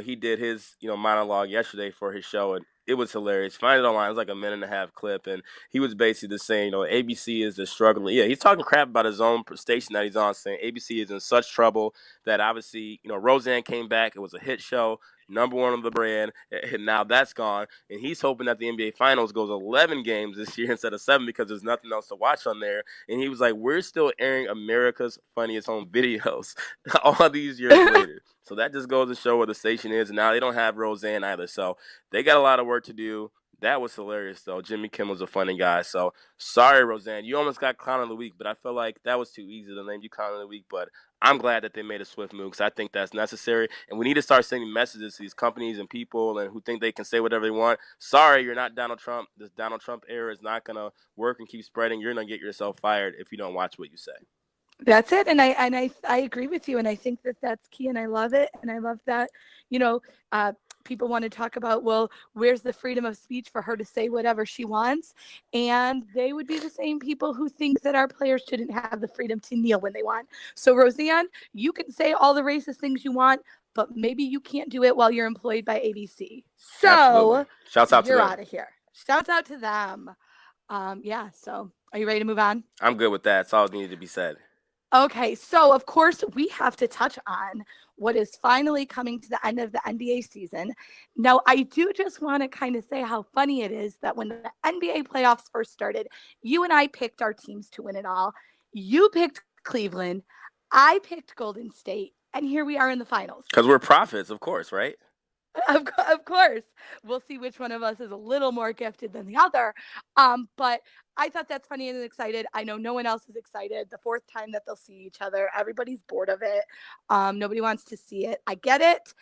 he did his, monologue yesterday for his show, and it was hilarious. Find it online. It was like a minute and a half clip, and he was basically just saying, ABC is just struggling. Yeah, he's talking crap about his own station that he's on, saying ABC is in such trouble that obviously, Roseanne came back. It was a hit show, #1 of the brand, and now that's gone. And he's hoping that the NBA Finals goes 11 games this year instead of 7, because there's nothing else to watch on there. And he was like, we're still airing America's Funniest Home Videos all these years later. So that just goes to show where the station is. And now they don't have Roseanne either. So they got a lot of work to do. That was hilarious, though. Jimmy Kimmel's a funny guy. So sorry, Roseanne. You almost got Clown of the Week, but I feel like that was too easy to name you Clown of the Week. But I'm glad that they made a swift move, because I think that's necessary. And we need to start sending messages to these companies and people and who think they can say whatever they want. Sorry, you're not Donald Trump. This Donald Trump era is not going to work and keep spreading. You're going to get yourself fired if you don't watch what you say. That's it, and I agree with you, and I think that that's key, and I love it, and I love that, people want to talk about, well, where's the freedom of speech for her to say whatever she wants, and they would be the same people who think that our players shouldn't have the freedom to kneel when they want. So Roseanne, you can say all the racist things you want, but maybe you can't do it while you're employed by ABC. So Absolutely. Shouts out to you're them. out of here. Shouts out to them. So are you ready to move on? I'm good with that. That's all that needed to be said. Okay, so of course we have to touch on what is finally coming to the end of the NBA season. Now, I do just want to kind of say how funny it is that when the NBA playoffs first started, you and I picked our teams to win it all. You picked Cleveland, I picked Golden State, and here we are in the finals. Because we're prophets, of course, right? Of course. We'll see which one of us is a little more gifted than the other. But I thought that's funny and excited. I know no one else is excited. The 4th time that they'll see each other. Everybody's bored of it. Nobody wants to see it. I get it.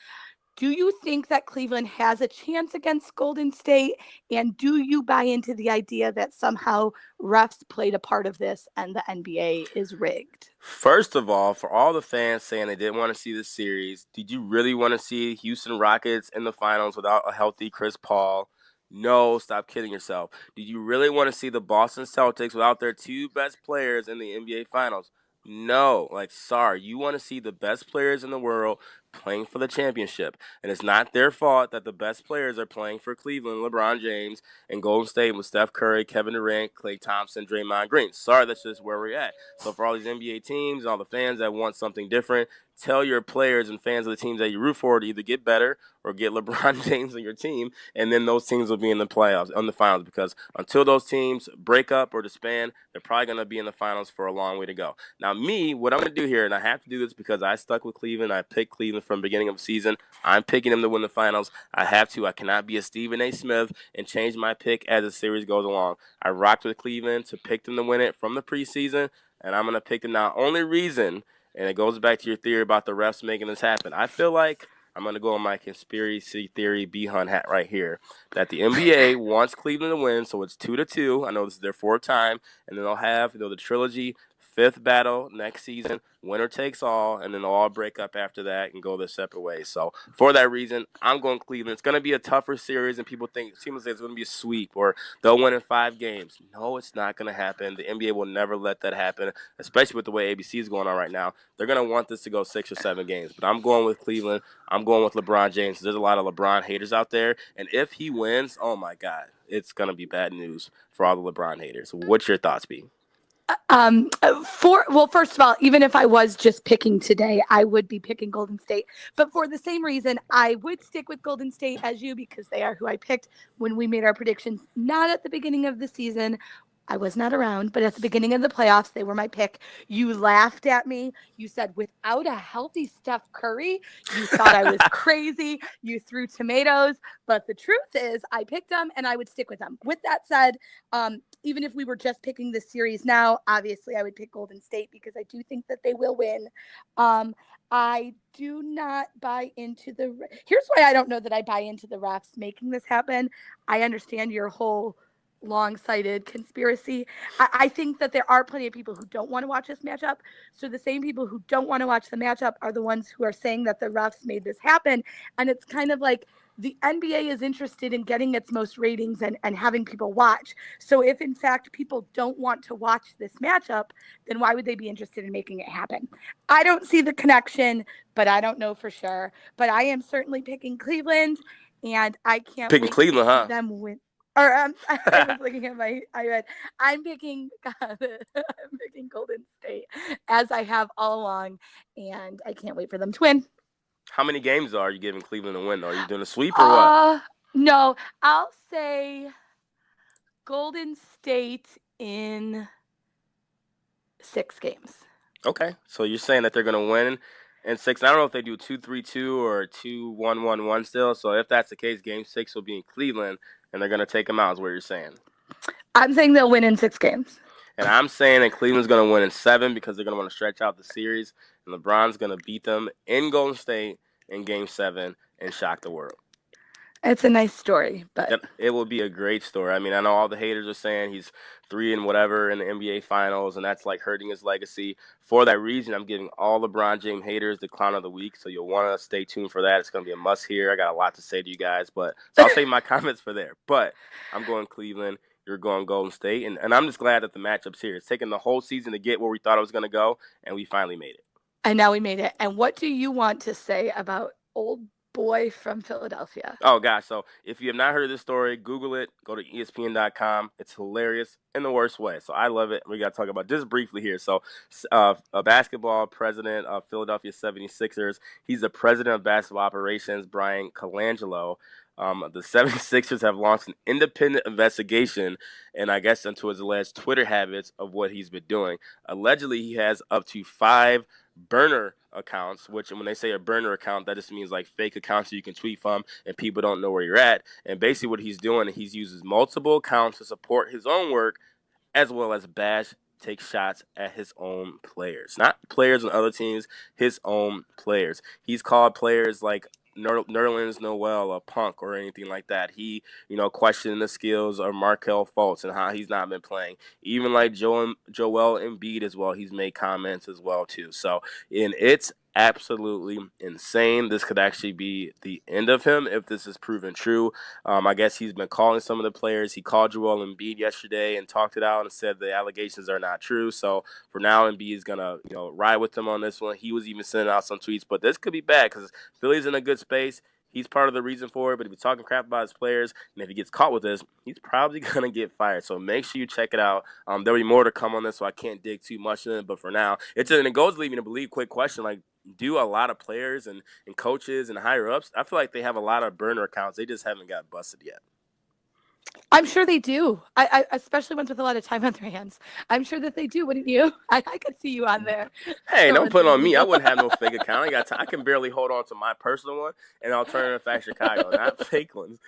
Do you think that Cleveland has a chance against Golden State? And do you buy into the idea that somehow refs played a part of this and the NBA is rigged? First of all, for all the fans saying they didn't want to see this series, did you really want to see Houston Rockets in the finals without a healthy Chris Paul? No, stop kidding yourself. Did you really want to see the Boston Celtics without their 2 best players in the NBA Finals? No, sorry. You want to see the best players in the world playing for the championship. And it's not their fault that the best players are playing for Cleveland, LeBron James, and Golden State with Steph Curry, Kevin Durant, Klay Thompson, Draymond Green. Sorry, that's just where we're at. So for all these NBA teams and all the fans that want something different, tell your players and fans of the teams that you root for to either get better or get LeBron James on your team, and then those teams will be in the playoffs, on the finals, because until those teams break up or disband, they're probably going to be in the finals for a long way to go. Now, me, what I'm going to do here, and I have to do this because I stuck with Cleveland. I picked Cleveland from the beginning of the season. I'm picking them to win the finals. I have to. I cannot be a Stephen A. Smith and change my pick as the series goes along. I rocked with Cleveland to pick them to win it from the preseason, and I'm going to pick them now. Only reason, and it goes back to your theory about the refs making this happen, I feel like I'm going to go on my conspiracy theory B-Hunt hat right here, that the NBA wants Cleveland to win, so it's 2-2. I know this is their 4th time, and then they'll have the trilogy, 5th battle next season, winner takes all, and then they'll all break up after that and go their separate ways. So for that reason, I'm going Cleveland. It's going to be a tougher series, and people say it's going to be a sweep or they'll win in 5 games. No, it's not going to happen. The NBA will never let that happen, especially with the way ABC is going on right now. They're going to want this to go 6 or 7 games, but I'm going with Cleveland. I'm going with LeBron James. There's a lot of LeBron haters out there, and if he wins, oh my God, it's going to be bad news for all the LeBron haters. What's your thoughts, B? First of all, even if I was just picking today, I would be picking Golden State. But for the same reason, I would stick with Golden State as you, because they are who I picked when we made our predictions. Not at the beginning of the season. I was not around, but at the beginning of the playoffs, they were my pick. You laughed at me. You said, without a healthy Steph Curry, you thought I was crazy. You threw tomatoes. But the truth is, I picked them and I would stick with them. With that said, even if we were just picking this series now, obviously I would pick Golden State because I do think that they will win. I do not buy into here's why I don't know that I buy into the refs making this happen. I understand your whole long-sighted conspiracy. I think that there are plenty of people who don't want to watch this matchup. So the same people who don't want to watch the matchup are the ones who are saying that the refs made this happen. And it's kind of like the NBA is interested in getting its most ratings and having people watch. So if in fact people don't want to watch this matchup, then why would they be interested in making it happen? I don't see the connection, but I don't know for sure. But I am certainly picking Cleveland, and I can't Picking wait Cleveland, to huh? see them win. Or I was looking at I'm picking I'm picking Golden State, as I have all along, and I can't wait for them to win. How many games are you giving Cleveland a win? Are you doing a sweep or what? No, I'll say Golden State in 6 games. Okay, so you're saying that they're going to win in 6. I don't know if they do 2-3-2 or 2-1-1-1 still. So if that's the case, Game 6 will be in Cleveland, and they're going to take them out. Is what you're saying? I'm saying they'll win in 6 games. And I'm saying that Cleveland's going to win in 7 because they're going to want to stretch out the series, and LeBron's going to beat them in Golden State in Game 7 and shock the world. It's a nice story, but it will be a great story. I mean, I know all the haters are saying he's 3 and whatever in the NBA Finals, and that's like hurting his legacy. For that reason, I'm giving all LeBron James haters the clown of the week, so you'll want to stay tuned for that. It's going to be a must hear. I got a lot to say to you guys, so I'll save my comments for there. But I'm going Cleveland. You're going Golden State, and I'm just glad that the matchup's here. It's taken the whole season to get where we thought it was going to go, and we finally made it. And now we made it. And what do you want to say about old boy from Philadelphia? Oh, gosh. So if you have not heard of this story, Google it. Go to ESPN.com. It's hilarious in the worst way. So I love it. We got to talk about just briefly here. So a basketball president of Philadelphia 76ers. He's the president of basketball operations, Brian Colangelo. The 76ers have launched an independent investigation, and I guess into his alleged Twitter habits of what he's been doing. Allegedly, he has up to 5 burner accounts, which when they say a burner account, that just means like fake accounts you can tweet from and people don't know where you're at. And basically what he's doing, he's uses multiple accounts to support his own work as well as bash, take shots at his own players. Not players on other teams, his own players. He's called players like Nerlens Noel a punk or anything like that. He, questioning the skills of Markelle Fultz and how he's not been playing. Even like Joel Embiid as well, he's made comments as well too. So, and it's absolutely insane. This could actually be the end of him if this is proven true. I guess he's been calling some of the players. He called Joel Embiid yesterday and talked it out and said the allegations are not true. So for now, Embiid is gonna ride with them on this one. He was even sending out some tweets, but this could be bad because Philly's in a good space. He's part of the reason for it, but if he's talking crap about his players, and if he gets caught with this, he's probably going to get fired. So make sure you check it out. There'll be more to come on this, so I can't dig too much in it. But for now, it goes to leave me to believe, quick question, like, do a lot of players and coaches and higher-ups, I feel like they have a lot of burner accounts. They just haven't got busted yet. I'm sure they do. I especially ones with a lot of time on their hands. I'm sure that they do, wouldn't you? I could see you on there. Hey, don't put it on me. I wouldn't have no fake account. I can barely hold on to my personal one and Alternative Fact Chicago, not fake ones.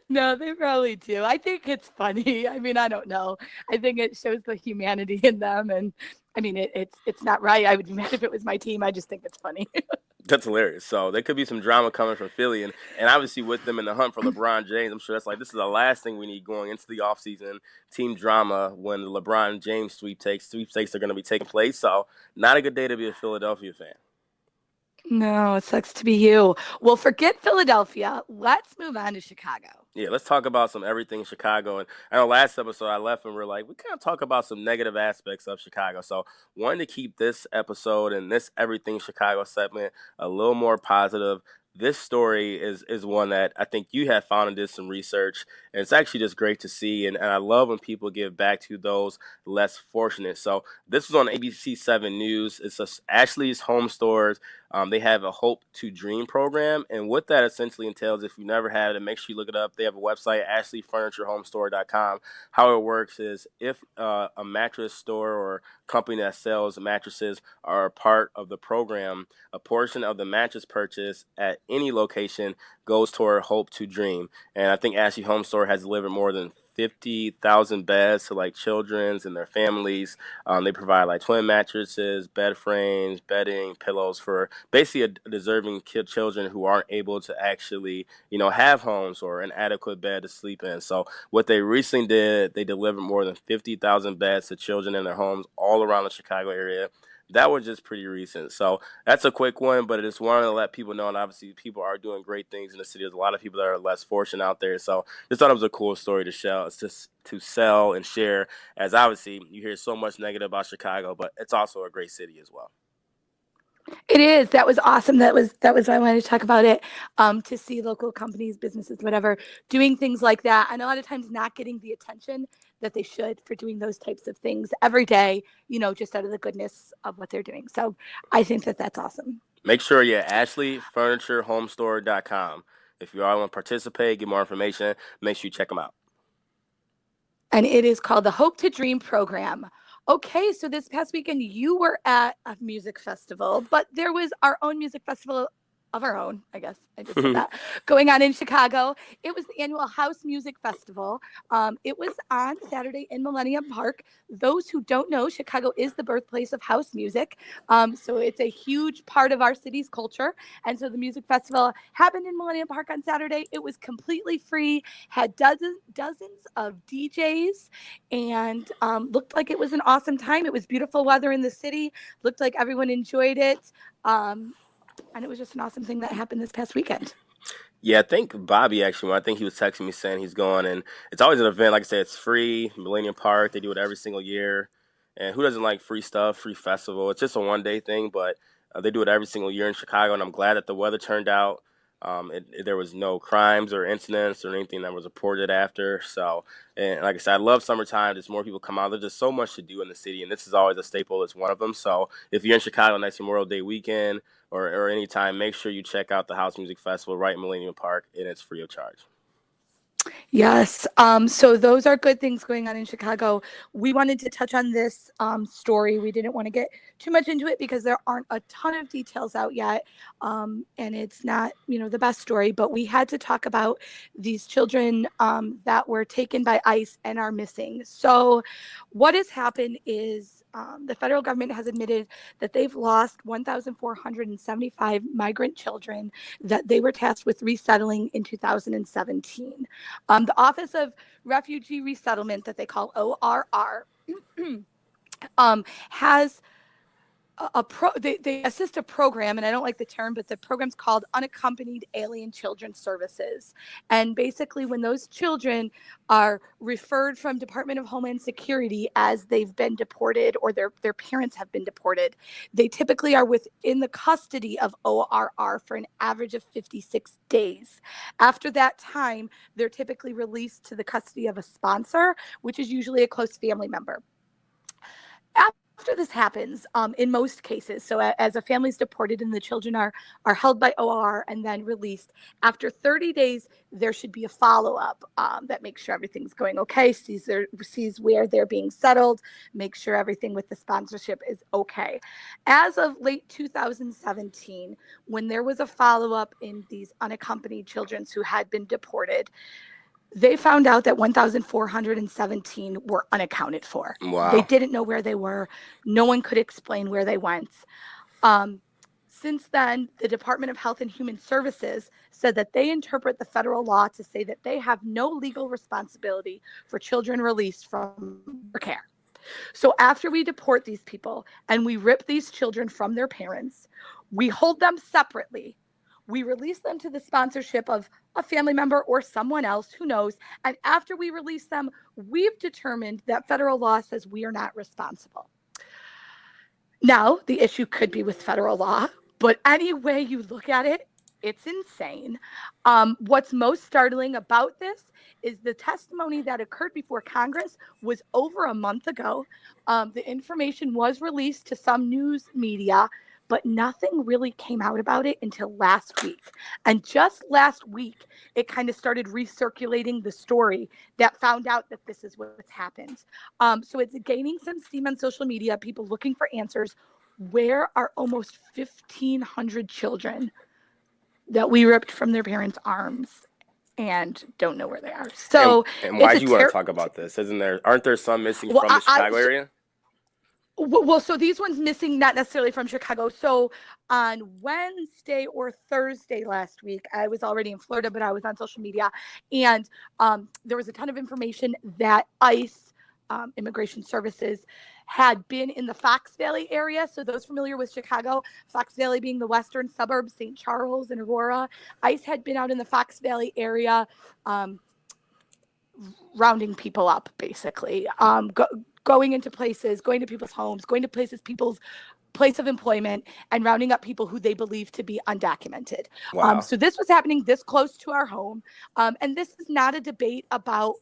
No, they probably do. I think it's funny. I mean, I don't know. I think it shows the humanity in them, and I mean, it's not right. I would be mad if it was my team. I just think it's funny. That's hilarious. So there could be some drama coming from Philly, and obviously with them in the hunt for LeBron James, I'm sure that's like this is the last thing we need going into the offseason, team drama when the LeBron James sweepstakes are going to be taking place. So not a good day to be a Philadelphia fan. No, it sucks to be you. Well, forget Philadelphia. Let's move on to Chicago. Yeah, let's talk about some everything Chicago. And I know last episode I left and we kind of talk about some negative aspects of Chicago. So wanted to keep this episode and this everything Chicago segment a little more positive. this story is one that I think you have found and did some research, and it's actually just great to see. And I love when people give back to those less fortunate. So this was on ABC 7 News. It's Ashley's Home Stores. They have a Hope to Dream program, and what that essentially entails, if you never had it, make sure you look it up. They have a website, ashleyfurniturehomestore.com. How it works is if a mattress store or company that sells mattresses are a part of the program, a portion of the mattress purchase at any location goes toward Hope to Dream. And I think Ashley Home Store has delivered more than 50,000 beds to like children's and their families. They provide like twin mattresses, bed frames, bedding, pillows for basically a deserving children who aren't able to actually, have homes or an adequate bed to sleep in. So what they recently did, they delivered more than 50,000 beds to children in their homes all around the Chicago area. That was just pretty recent. So that's a quick one, but it's one to let people know. And obviously, people are doing great things in the city. There's a lot of people that are less fortunate out there. So just thought it was a cool story to share. It's just to sell and share, as obviously you hear so much negative about Chicago, but it's also a great city as well. It is. That was awesome. That was why I wanted to talk about it. To see local companies, businesses, whatever, doing things like that, and a lot of times not getting the attention that they should for doing those types of things every day. Just out of the goodness of what they're doing. So I think that that's awesome. Make sure you're ashleyfurniturehomestore.com. If you all want to participate, get more information, make sure you check them out. And it is called the Hope to Dream program. Okay, so this past weekend you were at a music festival, but there was our own music festival of our own, I guess I just said that, going on in Chicago. It was the annual House Music Festival. It was on Saturday in Millennium Park. Those who don't know, Chicago is the birthplace of house music. So it's a huge part of our city's culture. And so the music festival happened in Millennium Park on Saturday. It was completely free, had dozens of DJs, and looked like it was an awesome time. It was beautiful weather in the city. Looked like everyone enjoyed it. And it was just an awesome thing that happened this past weekend. Yeah, I think Bobby actually, I think he was texting me saying he's going, and it's always an event. Like I said, it's free, Millennium Park. They do it every single year. And who doesn't like free stuff, free festival? It's just a one-day thing, but they do it every single year in Chicago, and I'm glad that the weather turned out. There was no crimes or incidents or anything that was reported after. So, and like I said, I love summertime. There's more people come out. There's just so much to do in the city, and this is always a staple. It's one of them. So if you're in Chicago next Memorial Day weekend or any time, make sure you check out the House Music Festival right in Millennium Park, and it's free of charge. Yes. So those are good things going on in Chicago. We wanted to touch on this story. We didn't want to get too much into it because there aren't a ton of details out yet. And it's not, the best story, but we had to talk about these children that were taken by ICE and are missing. So what has happened is the federal government has admitted that they've lost 1,475 migrant children that they were tasked with resettling in 2017. The Office of Refugee Resettlement, that they call ORR, has they assist a program, and I don't like the term, but the program's called Unaccompanied Alien Children Services. And basically, when those children are referred from Department of Homeland Security as they've been deported or their parents have been deported, they typically are within the custody of ORR for an average of 56 days. After that time, they're typically released to the custody of a sponsor, which is usually a close family member. After this happens, in most cases, so as a family is deported and the children are held by OR and then released, after 30 days, there should be a follow-up that makes sure everything's going okay, sees where they're being settled, makes sure everything with the sponsorship is okay. As of late 2017, when there was a follow-up in these unaccompanied children who had been deported, they found out that 1,417 were unaccounted for. Wow. They didn't know where they were. No one could explain where they went. Since then, the Department of Health and Human Services said that they interpret the federal law to say that they have no legal responsibility for children released from their care. So after we deport these people and we rip these children from their parents, we hold them separately. We release them to the sponsorship of a family member or someone else, who knows. And after we release them, we've determined that federal law says we are not responsible. Now, the issue could be with federal law, but any way you look at it, It's insane. What's most startling about this is the testimony that occurred before Congress was over a month ago. The information was released to some news media, but nothing really came out about it until last week. And just last week, it kind of started recirculating the story that found out that this is what's happened. So it's gaining some steam on social media, people looking for answers. Where are almost 1,500 children that we ripped from their parents' arms and don't know where they are? So and why it's do a you want to talk about this? Aren't there some missing well, from the Chicago area? Well, so these ones missing, not necessarily from Chicago. So on Wednesday or Thursday last week, I was already in Florida, but I was on social media, and there was a ton of information that ICE, Immigration Services, had been in the Fox Valley area. So those familiar with Chicago, Fox Valley being the western suburbs, St. Charles and Aurora, ICE had been out in the Fox Valley area, rounding people up, basically, going into places, going to people's homes, going to people's place of employment, and rounding up people who they believe to be undocumented. Wow. So this was happening this close to our home. And this is not a debate about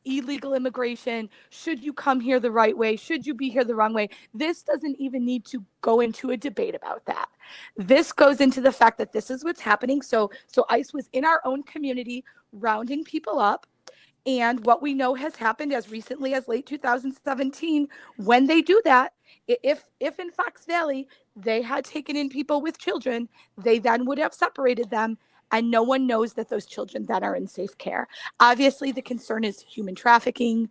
illegal immigration. Should you come here the right way? Should you be here the wrong way? This doesn't even need to go into a debate about that. This goes into the fact that this is what's happening. So ICE was in our own community rounding people up. And what we know has happened as recently as late 2017, when they do that, if in Fox Valley they had taken in people with children, they then would have separated them, and no one knows that those children then are in safe care. Obviously, the concern is human trafficking,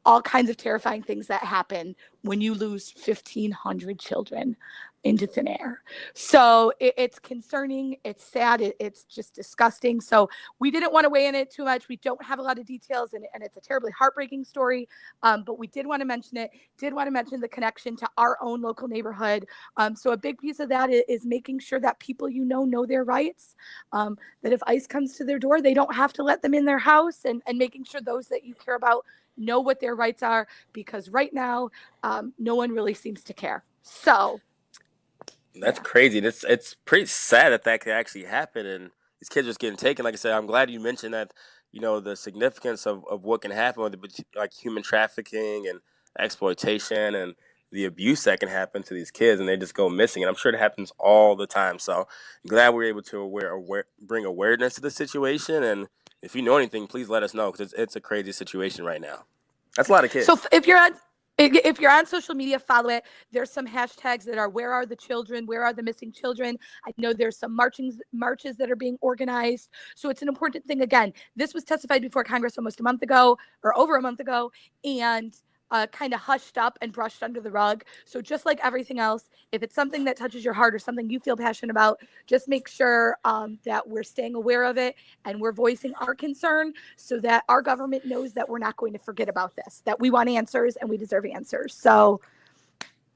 all kinds of terrifying things that happen when you lose 1,500 children into thin air. So it's concerning, it's sad, it's just disgusting. So we didn't want to weigh in it too much. We don't have a lot of details, and it's a terribly heartbreaking story, but we did want to mention it, did want to mention the connection to our own local neighborhood. So a big piece of that is making sure that people know their rights, that if ICE comes to their door, they don't have to let them in their house, and making sure those that you care about know what their rights are, because right now, no one really seems to care. So that's crazy. It's pretty sad that could actually happen, and these kids just getting taken. Like I said, I'm glad you mentioned that. The significance of what can happen with like human trafficking and exploitation and the abuse that can happen to these kids, and they just go missing. And I'm sure it happens all the time. So I'm glad we're able to bring awareness to the situation. And if you know anything, please let us know, because it's a crazy situation right now. That's a lot of kids. So if you're on social media, follow it. There's some hashtags that are, where are the children? Where are the missing children? I know there's some marches that are being organized. So it's an important thing. Again, this was testified before Congress almost a month ago, or over a month ago, and kind of hushed up and brushed under the rug. So just like everything else, if it's something that touches your heart or something you feel passionate about, just make sure that we're staying aware of it, and we're voicing our concern, so that our government knows that we're not going to forget about this, that we want answers and we deserve answers. So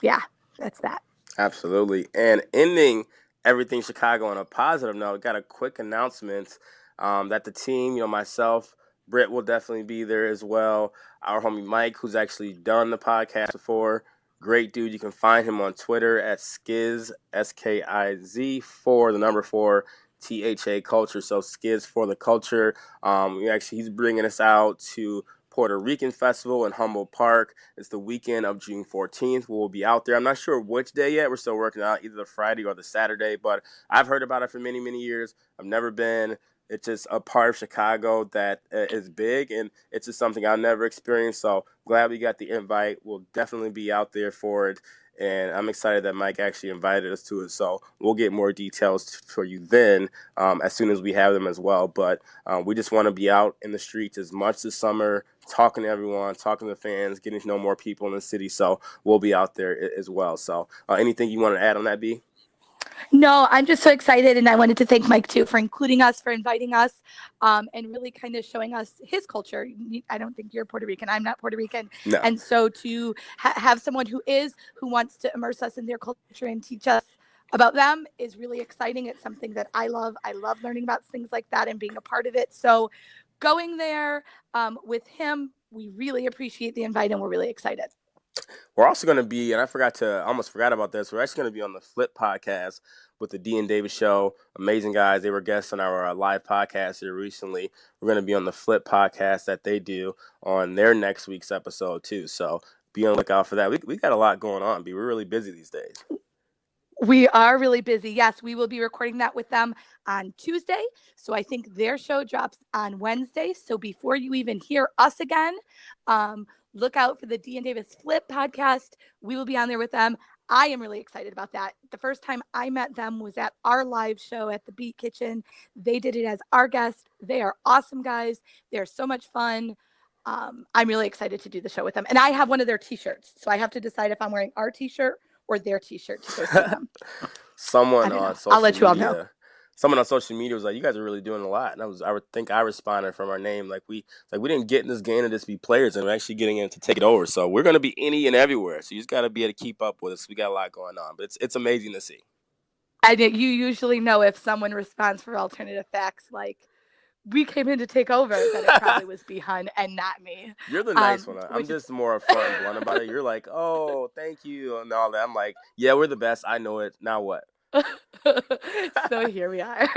yeah, that's that. Absolutely. And ending everything Chicago on a positive note, got a quick announcement that the team, myself, Britt will definitely be there as well. Our homie Mike, who's actually done the podcast before, great dude. You can find him on Twitter at Skiz, SKIZ, for the number 4, THA Culture. So Skiz for the culture. He's bringing us out to Puerto Rican Festival in Humboldt Park. It's the weekend of June 14th. We'll be out there. I'm not sure which day yet. We're still working out either the Friday or the Saturday, but I've heard about it for many, many years. I've never been. It's just a part of Chicago that is big, and it's just something I've never experienced. So glad we got the invite. We'll definitely be out there for it, and I'm excited that Mike actually invited us to it. So we'll get more details for you then as soon as we have them as well. But we just want to be out in the streets as much this summer, talking to everyone, talking to fans, getting to know more people in the city. So we'll be out there as well. So anything you want to add on that, B? No, I'm just so excited, and I wanted to thank Mike too for including us, for inviting us, and really kind of showing us his culture. I don't think you're Puerto Rican. I'm not Puerto Rican. No. And so to have someone who wants to immerse us in their culture and teach us about them is really exciting. It's something that I love. I love learning about things like that and being a part of it. So going there with him, we really appreciate the invite, and we're really excited. We're also going to be, and I almost forgot about this, we're actually going to be on the Flip podcast with the D and Davis show. Amazing guys. They were guests on our live podcast here recently. We're going to be on the Flip podcast that they do on their next week's episode too. So be on the lookout for that. We got a lot going on, B. We're really busy these days. We are really busy. Yes, we will be recording that with them on Tuesday. So I think their show drops on Wednesday. So before you even hear us again, look out for the D and Davis Flip podcast. We will be on there with them. I am really excited about that. The first time I met them was at our live show at the Beat Kitchen. They did it as our guest. They are awesome guys. They're so much fun. I'm really excited to do the show with them. And I have one of their t-shirts. So I have to decide if I'm wearing our t-shirt or their t-shirt to go see them. Someone on social I'll let you all media, know. Someone on social media was like, "You guys are really doing a lot," and I would think I responded from our name we didn't get in this game to just be players, and we're actually getting in to take it over. So we're gonna be any and everywhere. So you just gotta be able to keep up with us. We got a lot going on, but it's amazing to see. And you usually know if someone responds for alternative facts, like we came in to take over, then it probably was Behan and not me. You're the nice one. I'm just more upfront and blunt about it. You're like, "Oh, thank you," and all that. I'm like, "Yeah, we're the best. I know it. Now what?" So here we are.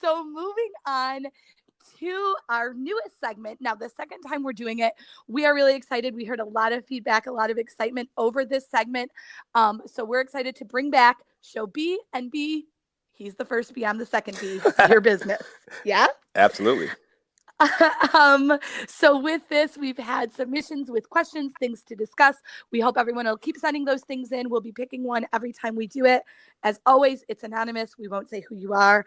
So moving on to our newest segment. Now, the second time we're doing it, we are really excited. We heard a lot of feedback, a lot of excitement over this segment. So we're excited to bring back Show B and B. He's the first B, I'm the second B. Your business. Yeah? Absolutely. So with this, we've had submissions with questions, things to discuss. We hope everyone will keep sending those things in. We'll be picking one every time we do it. As always, it's anonymous. We won't say who you are.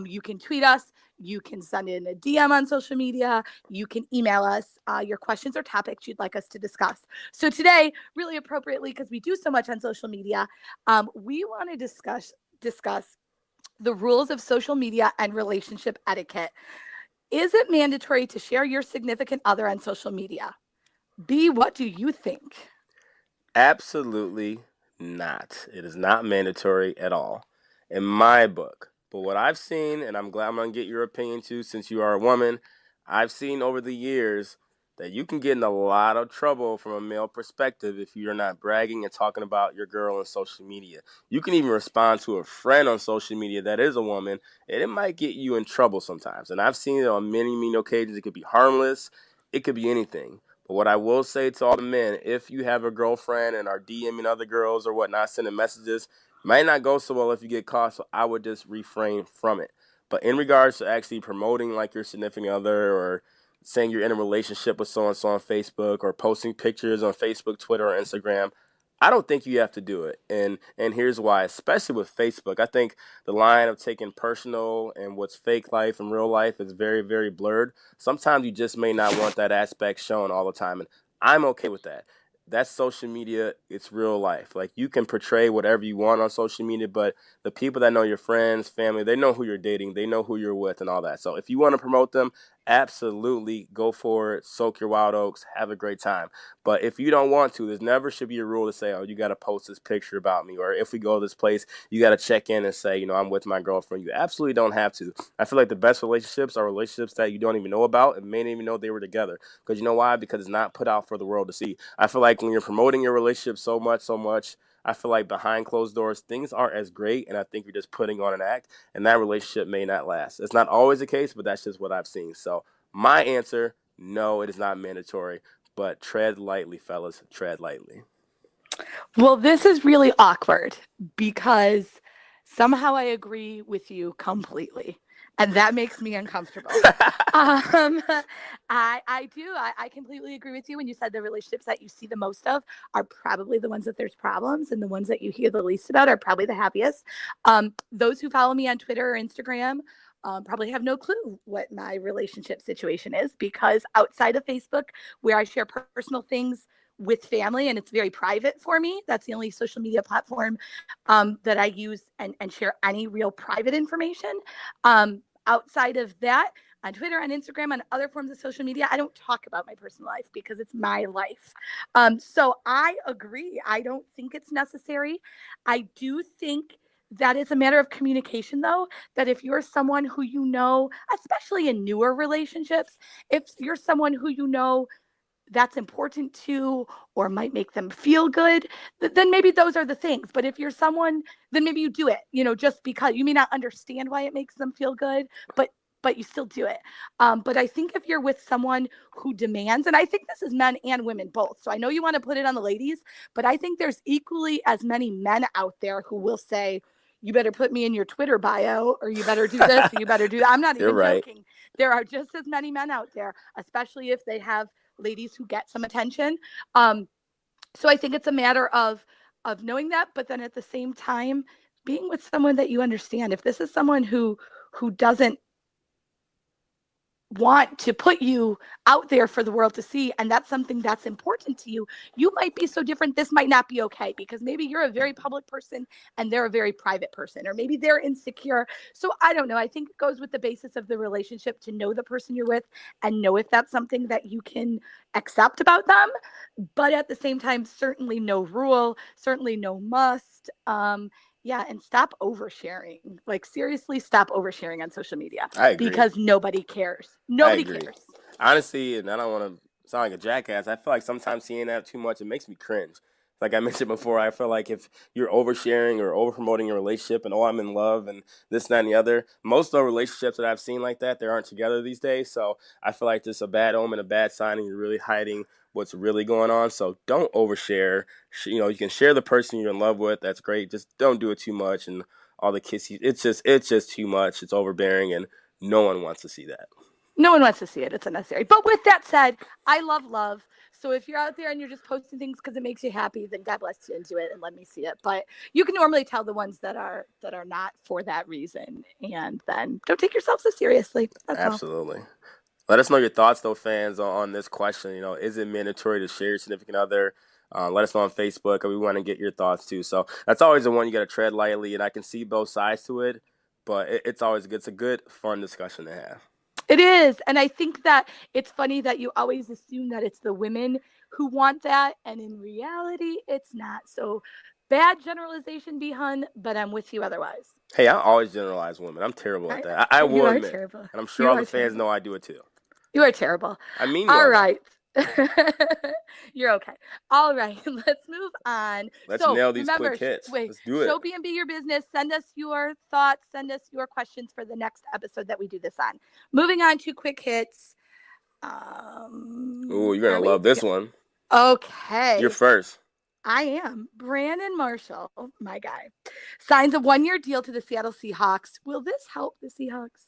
You can tweet us. You can send in a DM on social media. You can email us your questions or topics you'd like us to discuss. So today, really appropriately, because we do so much on social media, we want to discuss the rules of social media and relationship etiquette. Is it mandatory to share your significant other on social media? B, what do you think? Absolutely not. It is not mandatory at all in my book. But what I've seen, and I'm glad I'm going to get your opinion too, since you are a woman, I've seen over the years that you can get in a lot of trouble from a male perspective if you're not bragging and talking about your girl on social media. You can even respond to a friend on social media that is a woman, and it might get you in trouble sometimes. And I've seen it on many occasions. It could be harmless. It could be anything. But what I will say to all the men, if you have a girlfriend and are DMing other girls or whatnot, sending messages, might not go so well if you get caught, so I would just refrain from it. But in regards to actually promoting like your significant other or saying you're in a relationship with so-and-so on Facebook or posting pictures on Facebook, Twitter, or Instagram, I don't think you have to do it. And here's why, especially with Facebook. I think the line of taking personal and what's fake life and real life is very blurred. Sometimes you just may not want that aspect shown all the time, and I'm okay with that. That's social media. It's real life. Like, you can portray whatever you want on social media, but the people that know your friends, family, they know who you're dating, they know who you're with and all that. So if you want to promote them, absolutely go for it. Soak your wild oats. Have a great time. But if you don't want to, there's never should be a rule to say, oh, you got to post this picture about me. Or if we go to this place, you got to check in and say, I'm with my girlfriend. You absolutely don't have to. I feel like the best relationships are relationships that you don't even know about and may not even know they were together. Because you know why? Because it's not put out for the world to see. I feel like when you're promoting your relationship so much, I feel like behind closed doors, things aren't as great, and I think you're just putting on an act, and that relationship may not last. It's not always the case, but that's just what I've seen. So my answer, no, it is not mandatory, but tread lightly, fellas, tread lightly. Well, this is really awkward because somehow I agree with you completely. And that makes me uncomfortable. I do. I completely agree with you when you said the relationships that you see the most of are probably the ones that there's problems, and the ones that you hear the least about are probably the happiest. Those who follow me on Twitter or Instagram probably have no clue what my relationship situation is, because outside of Facebook, where I share personal things with family and it's very private for me, that's the only social media platform that I use and share any real private information. Outside of that, on Twitter, on Instagram, on other forms of social media, I don't talk about my personal life because it's my life. So I agree. I don't think it's necessary. I do think that it's a matter of communication, though, that if you're someone who you know, especially in newer relationships, if you're someone who you know that's important to or might make them feel good, then maybe those are the things. But if you're someone, then maybe you do it, just because you may not understand why it makes them feel good, but you still do it. But I think if you're with someone who demands, and I think this is men and women both. So I know you want to put it on the ladies, but I think there's equally as many men out there who will say, you better put me in your Twitter bio, or you better do this, or you better do that. I'm not You're even right. joking. There are just as many men out there, especially if they have ladies who get some attention. So I think it's a matter of knowing that, but then at the same time, being with someone that you understand. If this is someone who doesn't want to put you out there for the world to see, and that's something that's important to you, you might be so different. This might not be okay, because maybe you're a very public person and they're a very private person, or maybe they're insecure. So I don't know. I think it goes with the basis of the relationship to know the person you're with and know if that's something that you can accept about them. But at the same time, certainly no rule, certainly no must. Yeah, and stop oversharing. Like, seriously, stop oversharing on social media, I agree. because nobody cares. I Nobody agree. cares. Honestly, and I don't want to sound like a jackass, I feel like sometimes seeing that too much, it makes me cringe. Like I mentioned before, I feel like if you're oversharing or over-promoting your relationship and, oh, I'm in love and this, that, and the other, most of the relationships that I've seen like that, they aren't together these days. So I feel like this is a bad omen, a bad sign, and you're really hiding what's really going on. So don't overshare. You can share the person you're in love with. That's great. Just don't do it too much. And all the kissy, it's just too much. It's overbearing, and no one wants to see that. No one wants to see it. It's unnecessary. But with that said, I love love. So if you're out there and you're just posting things because it makes you happy, then God bless you and do it and let me see it. But you can normally tell the ones that are not for that reason, and then don't take yourself so seriously. That's all. Absolutely. Let us know your thoughts, though, fans, on this question. Is it mandatory to share your significant other? Let us know on Facebook. We want to get your thoughts, too. So that's always the one you got to tread lightly, and I can see both sides to it, but it's always good. It's a good, fun discussion to have. It is. And I think that it's funny that you always assume that it's the women who want that. And in reality, it's not. So bad generalization, be hun, but I'm with you otherwise. Hey, I always generalize women. I'm terrible at that. I You will are admit. terrible. And I'm sure You all are the fans terrible. know I do it, too. You are terrible. I mean, all right. You're okay. All right. Let's move on. Let's so nail these remember, quick hits. Wait, Let's do it. Show B&B Your Business. Send us your thoughts. Send us your questions for the next episode that we do this on. Moving on to quick hits. Ooh, you're going to love this one. Okay. You're first. I am. Brandon Marshall, my guy, signs a 1-year deal to the Seattle Seahawks. Will this help the Seahawks?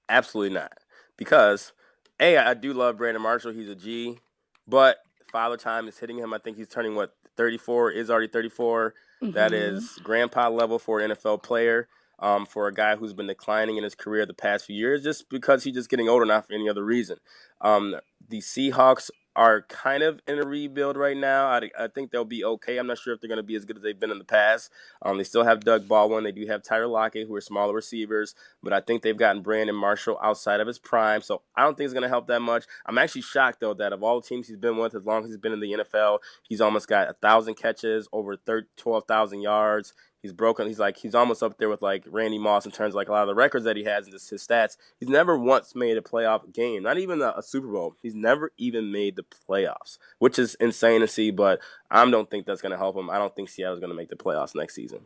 Absolutely not. Because, A, I do love Brandon Marshall. He's a G. But father time is hitting him. I think he's turning, 34? Is already 34. Mm-hmm. That is grandpa level for an NFL player. For a guy who's been declining in his career the past few years, just because he's just getting older, not for any other reason. The Seahawks are kind of in a rebuild right now. I think they'll be okay. I'm not sure if they're going to be as good as they've been in the past. They still have Doug Baldwin. They do have Tyler Lockett, who are smaller receivers, but I think they've gotten Brandon Marshall outside of his prime, so I don't think it's going to help that much. I'm actually shocked, though, that of all the teams he's been with, as long as he's been in the NFL, he's almost got 1,000 catches, over 12,000 yards. He's broken. He's almost up there with Randy Moss in terms of a lot of the records that he has and just his stats. He's never once made a playoff game, not even a Super Bowl. He's never even made the playoffs, which is insane to see, but I don't think that's going to help him. I don't think Seattle's going to make the playoffs next season.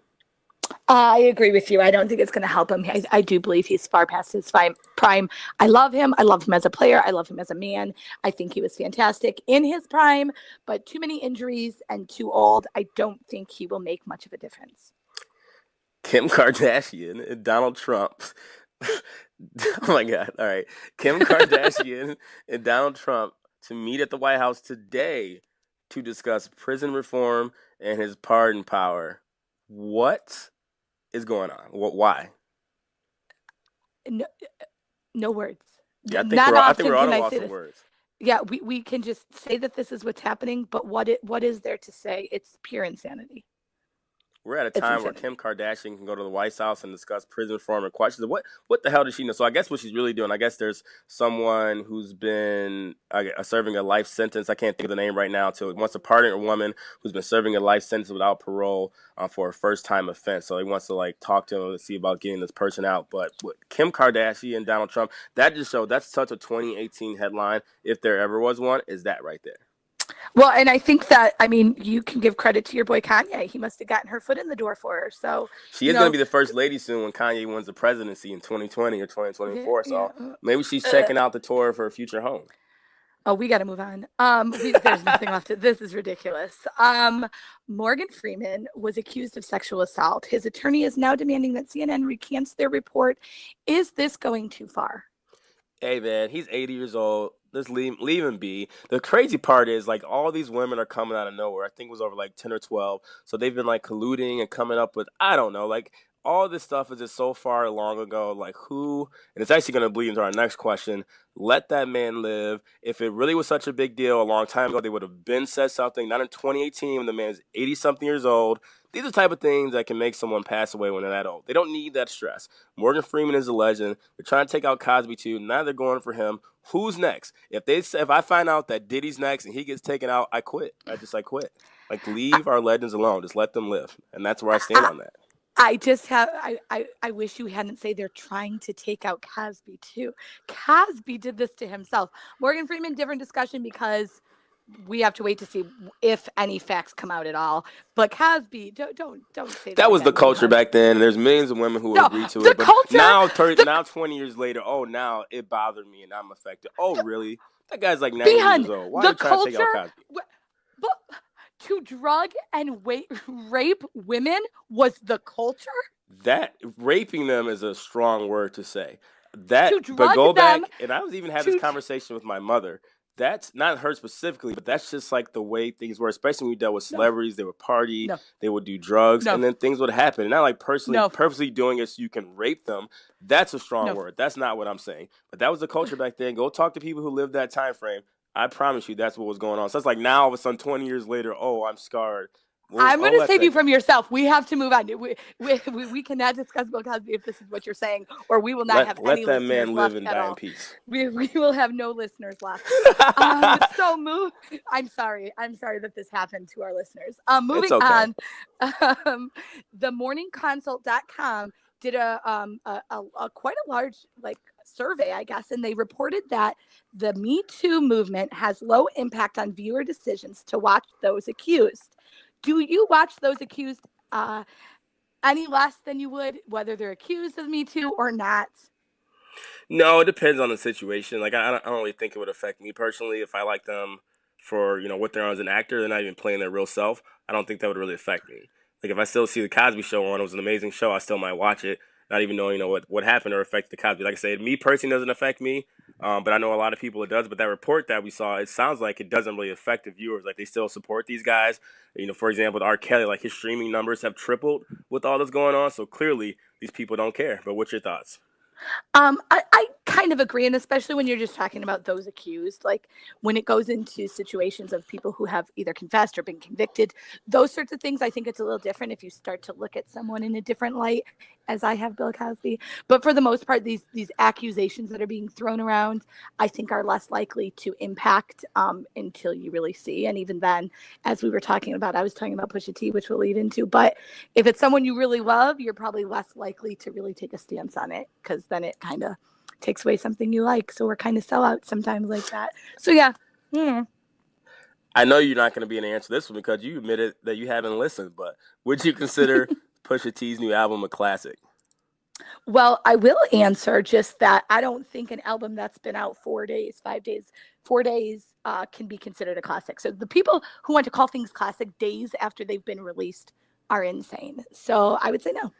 I agree with you. I don't think it's going to help him. I do believe he's far past his prime. I love him. I love him as a player. I love him as a man. I think he was fantastic in his prime, but too many injuries and too old. I don't think he will make much of a difference. Kim Kardashian and Donald Trump. Oh, my God. All right. Kim Kardashian and Donald Trump to meet at the White House today to discuss prison reform and his pardon power. What is going on? Why? No words. Yeah, I think we're all lost for words. Yeah, we can just say that this is what's happening, but what is there to say? It's pure insanity. We're at a It's time where insanity. Kim Kardashian can go to the White House and discuss prison reform and questions. What the hell does she know? So I guess what she's really doing, I guess there's someone who's been serving a life sentence. I can't think of the name right now. Wants to pardon a woman who's been serving a life sentence without parole for a first-time offense. So he wants to like talk to him and see about getting this person out. But Kim Kardashian and Donald Trump, that just showed that's such a 2018 headline, if there ever was one, is that right there. Well, and I think that, I mean, you can give credit to your boy Kanye. He must have gotten her foot in the door for her. So, she is going to be the first lady soon when Kanye wins the presidency in 2020 or 2024. So maybe she's checking out the tour of her future home. Oh, we got to move on. There's nothing left. This is ridiculous. Morgan Freeman was accused of sexual assault. His attorney is now demanding that CNN recants their report. Is this going too far? Hey, man, he's 80 years old. Let's leave him be. The crazy part is, like, all these women are coming out of nowhere. I think it was over, like, 10 or 12. So they've been, like, colluding and coming up with, I don't know, like, all this stuff is just so far long ago. Like, who, and it's actually going to bleed into our next question, let that man live. If it really was such a big deal a long time ago, they would have been said something. Not in 2018 when the man is 80-something years old. These are the type of things that can make someone pass away when they're that old. They don't need that stress. Morgan Freeman is a legend. They're trying to take out Cosby too. Now they're going for him. Who's next? If I find out that Diddy's next and he gets taken out, I quit. I quit. Like, leave our legends alone. Just let them live. And that's where I stand on that. I wish you hadn't say they're trying to take out Cosby too. Cosby did this to himself. Morgan Freeman, different discussion because we have to wait to see if any facts come out at all. But Cosby, don't say that. That was the culture back then. There's millions of women who agree to it. But now 20 years later, now it bothered me and I'm affected. Oh, really? That guy's like 90 years old. Why are you trying to take out Cosby? But to drug and rape women was the culture? That raping them is a strong word to say. But go back, and I was even having this conversation with my mother. That's not her specifically, but that's just like the way things were, especially when we dealt with celebrities. They would party, they would do drugs, and then things would happen. And not like purposely doing it so you can rape them. That's a strong word. That's not what I'm saying. But that was the culture back then. Go talk to people who lived that time frame. I promise you that's what was going on. So it's like now all of a sudden 20 years later, I'm scarred. I'm going to save you from yourself. We have to move on. We cannot discuss Bill Cosby if this is what you're saying, or we will not have any listeners left. Let that man live and die in peace. We will have no listeners left. I'm sorry that this happened to our listeners. Moving on. TheMorningConsult.com did a quite a large survey, I guess, and they reported that the Me Too movement has low impact on viewer decisions to watch those accused. Do you watch those accused any less than you would whether they're accused of Me Too or not? No, it depends on the situation. Like, I don't really think it would affect me personally. If I like them for, what they're on as an actor, they're not even playing their real self, I don't think that would really affect me. Like, if I still see the Cosby Show on, it was an amazing show, I still might watch it, not even knowing, what happened or affected the Cosby. Like I said, me personally doesn't affect me, but I know a lot of people it does. But that report that we saw, it sounds like it doesn't really affect the viewers. Like, they still support these guys. For example, with R. Kelly, like, his streaming numbers have tripled with all this going on. So clearly, these people don't care. But what's your thoughts? I kind of agree, and especially when you're just talking about those accused, like when it goes into situations of people who have either confessed or been convicted, those sorts of things, I think it's a little different if you start to look at someone in a different light, as I have Bill Cosby. But for the most part, these accusations that are being thrown around, I think are less likely to impact until you really see. And even then, as we were talking about, I was talking about Pusha T, which we'll lead into. But if it's someone you really love, you're probably less likely to really take a stance on it, because then it kind of takes away something you like. So we're kind of sellouts sometimes like that. So yeah. I know you're not going to be able to answer this one because you admitted that you haven't listened, but would you consider Pusha T's new album a classic? Well, I will answer just that I don't think an album that's been out 4 days can be considered a classic. So the people who want to call things classic days after they've been released are insane. So I would say no.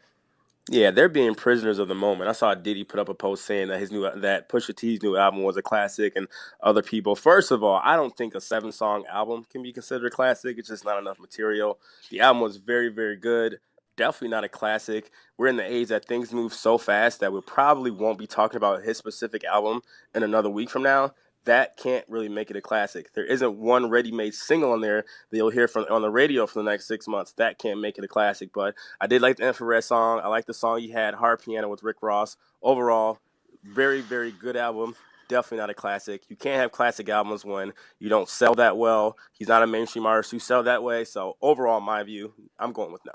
Yeah, they're being prisoners of the moment. I saw Diddy put up a post saying that Pusha T's new album was a classic, and other people. First of all, I don't think a 7-song album can be considered a classic. It's just not enough material. The album was very, very good. Definitely not a classic. We're in the age that things move so fast that we probably won't be talking about his specific album in another week from now. that can't really make it a classic. There isn't one ready-made single on there that you'll hear from on the radio for the next 6 months. That can't make it a classic. But I did like the Infrared song. I like the song you had, Hard Piano with Rick Ross. Overall, very, very good album. Definitely not a classic. You can't have classic albums when you don't sell that well. He's not a mainstream artist who sell that way. So overall, in my view, I'm going with no.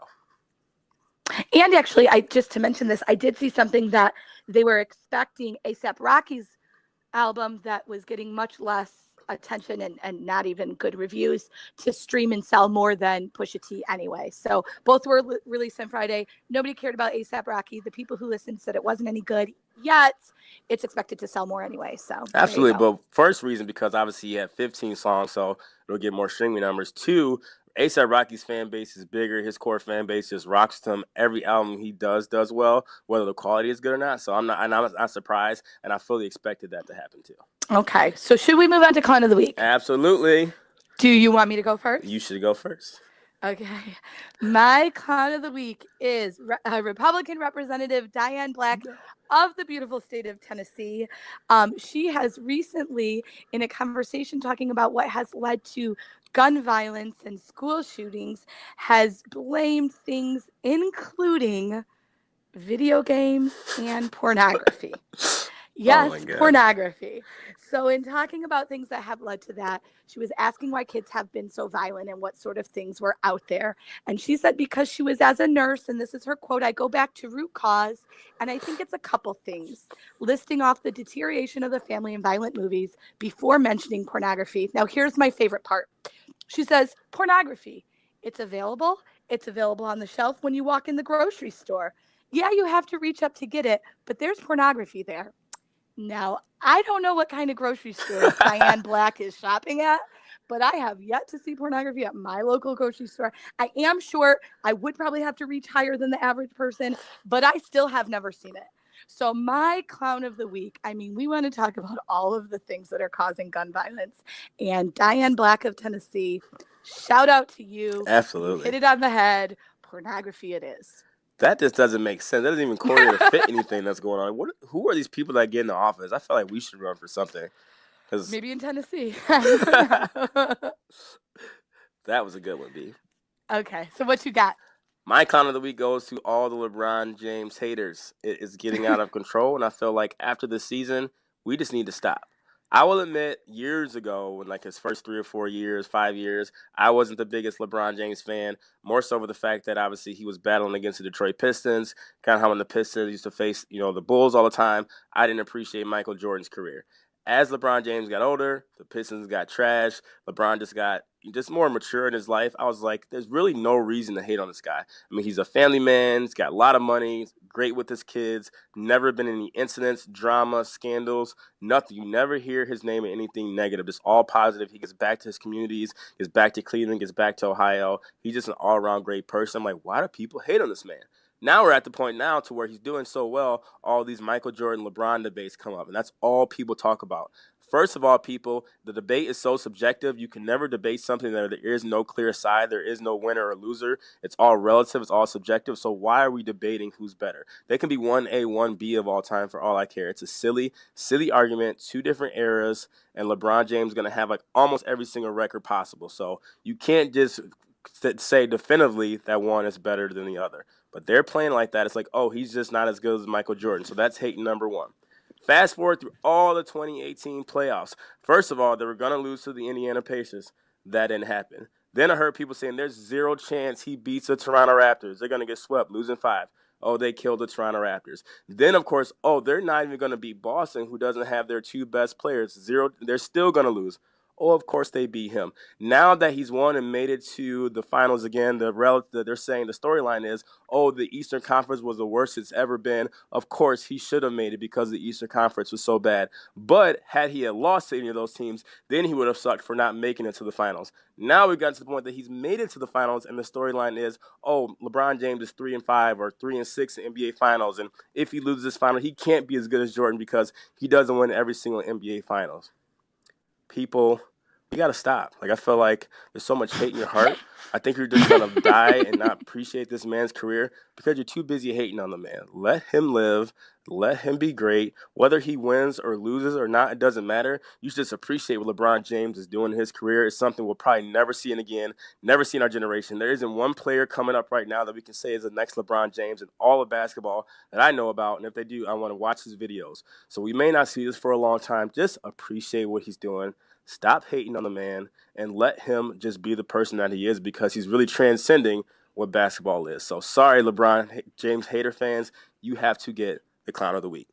And actually, just to mention this, I did see something that they were expecting A$AP Rocky's album that was getting much less attention and not even good reviews to stream and sell more than Pusha T anyway. So both were released on Friday. Nobody cared about A$AP Rocky. The people who listened said it wasn't any good, yet it's expected to sell more anyway. So absolutely. But first reason, because obviously he had 15 songs, so it'll get more streaming numbers. Two, A$AP Rocky's fan base is bigger. His core fan base just rocks him. Every album he does well, whether the quality is good or not. So I'm not surprised, and I fully expected that to happen too. Okay, so should we move on to Clown of the Week? Absolutely. Do you want me to go first? You should go first. Okay. My Clown of the Week is Republican Representative Diane Black of the beautiful state of Tennessee. She has recently, in a conversation talking about what has led to gun violence and school shootings, has blamed things including video games and pornography. Yes, pornography. So in talking about things that have led to that, she was asking why kids have been so violent and what sort of things were out there. And she said because she was as a nurse, and this is her quote, "I go back to root cause, and I think it's a couple things," listing off the deterioration of the family in violent movies before mentioning pornography. Now, here's my favorite part. She says, pornography, it's available on the shelf when you walk in the grocery store. Yeah, you have to reach up to get it, but there's pornography there. Now, I don't know what kind of grocery store Diane Black is shopping at, but I have yet to see pornography at my local grocery store. I am sure I would probably have to reach higher than the average person, but I still have never seen it. So my Clown of the Week, I mean, we want to talk about all of the things that are causing gun violence. And Diane Black of Tennessee, shout out to you. Absolutely. You hit it on the head. Pornography it is. That just doesn't make sense. That doesn't even correlate to fit anything that's going on. Who are these people that get in the office? I feel like we should run for something. Maybe in Tennessee. That was a good one, B. Okay, so what you got? My Clown of the Week goes to all the LeBron James haters. It is getting out of control, and I feel like after this season, we just need to stop. I will admit, years ago, in like his first 3 or 4 years, 5 years, I wasn't the biggest LeBron James fan, more so with the fact that obviously he was battling against the Detroit Pistons, kind of how when the Pistons used to face, the Bulls all the time. I didn't appreciate Michael Jordan's career. As LeBron James got older, the Pistons got trashed. LeBron just got more mature in his life. I was like, there's really no reason to hate on this guy. I mean, he's a family man. He's got a lot of money. He's great with his kids. Never been any incidents, drama, scandals, nothing. You never hear his name in anything negative. Just all positive. He gets back to his communities, gets back to Cleveland, gets back to Ohio. He's just an all-around great person. I'm like, why do people hate on this man? Now we're at the point now to where he's doing so well, all these Michael Jordan, LeBron debates come up, and that's all people talk about. First of all, people, the debate is so subjective. You can never debate something that there is no clear side. There is no winner or loser. It's all relative. It's all subjective. So why are we debating who's better? They can be 1A, 1B of all time for all I care. It's a silly argument, 2 different eras, and LeBron James is going to have like almost every single record possible. So you can't just say definitively that one is better than the other. But they're playing like that. It's like, oh, he's just not as good as Michael Jordan. So that's hating number one. Fast forward through all the 2018 playoffs. First of all, they were going to lose to the Indiana Pacers. That didn't happen. Then I heard people saying there's 0 chance he beats the Toronto Raptors. They're going to get swept, losing 5. Oh, they killed the Toronto Raptors. Then, of course, they're not even going to beat Boston, who doesn't have their 2 best players. 0. They're still going to lose. Oh, of course they beat him. Now that he's won and made it to the finals again, they're saying the storyline is, the Eastern Conference was the worst it's ever been. Of course, he should have made it because the Eastern Conference was so bad. But had he had lost to any of those teams, then he would have sucked for not making it to the finals. Now we've gotten to the point that he's made it to the finals, and the storyline is, LeBron James is 3-5 or 3-6 in NBA Finals, and if he loses this final, he can't be as good as Jordan because he doesn't win every single NBA Finals. People, you got to stop. Like, I feel like there's so much hate in your heart I think you're just going to die and not appreciate this man's career because you're too busy hating on the man. Let him live. Let him be great. Whether he wins or loses or not, it doesn't matter. You should just appreciate what LeBron James is doing in his career. It's something we'll probably never see again, never see in our generation. There isn't one player coming up right now that we can say is the next LeBron James in all of basketball that I know about. And if they do, I want to watch his videos. So we may not see this for a long time. Just appreciate what he's doing. Stop hating on the man and let him just be the person that he is because he's really transcending what basketball is. So sorry, LeBron James hater fans, you have to get the clown of the week.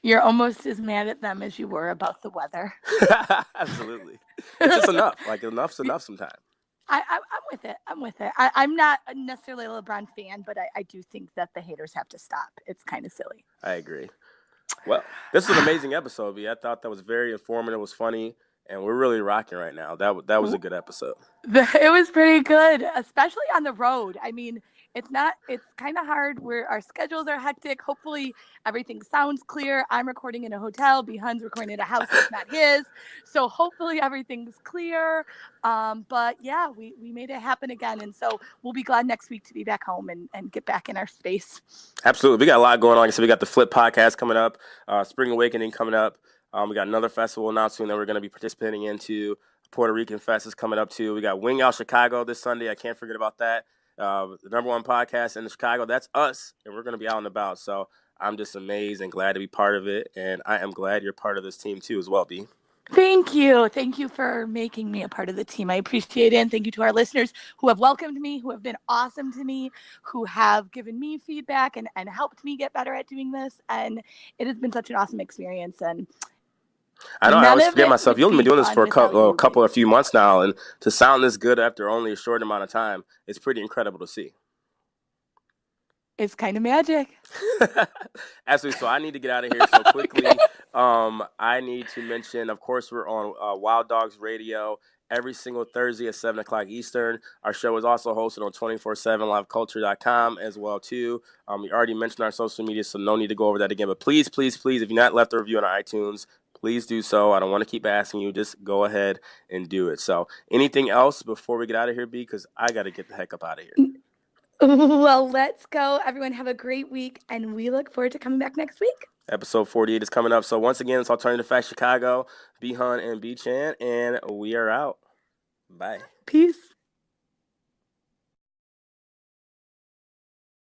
You're almost as mad at them as you were about the weather. Absolutely. It's just enough. Like, enough's enough sometimes. I'm with it. I'm with it. I'm not necessarily a LeBron fan, but I do think that the haters have to stop. It's kind of silly. I agree. Well, this was an amazing episode, B. I thought that was very informative. It was funny, and we're really rocking right now. That was a good episode. It was pretty good, especially on the road. I mean, it's kind of hard where our schedules are hectic. Hopefully everything sounds clear. I'm recording in a hotel. Behun's recording in a house that's not his. So hopefully everything's clear. But yeah, we made it happen again. And so we'll be glad next week to be back home and get back in our space. Absolutely. We got a lot going on. So we got the Flip podcast coming up, Spring Awakening coming up. We got another festival announcing that we're going to be participating into. Puerto Rican Fest is coming up too. We got Wing Out Chicago this Sunday. I can't forget about that. The number one podcast in Chicago. That's us, and we're going to be out and about. So I'm just amazed and glad to be part of it, and I am glad you're part of this team too as well, B. Thank you. Thank you for making me a part of the team. I appreciate it. And thank you to our listeners who have welcomed me, who have been awesome to me, who have given me feedback and helped me get better at doing this. And it has been such an awesome experience. And I know I always forget myself. You've only been doing this for a few months now, and to sound this good after only a short amount of time, it's pretty incredible to see. It's kind of magic. Absolutely. So I need to get out of here so quickly. I need to mention, of course, we're on Wild Dogs Radio every single Thursday at 7 o'clock Eastern. Our show is also hosted on 247liveculture.com as well, too. We already mentioned our social media, so no need to go over that again. But please, please, please, if you're not left a review on iTunes, please do so. I don't want to keep asking you. Just go ahead and do it. So anything else before we get out of here, B? Because I got to get the heck up out of here. Well, let's go. Everyone have a great week, and we look forward to coming back next week. Episode 48 is coming up. So once again, it's Alternative Facts Chicago, B-Hun and B-Chan, and we are out. Bye. Peace.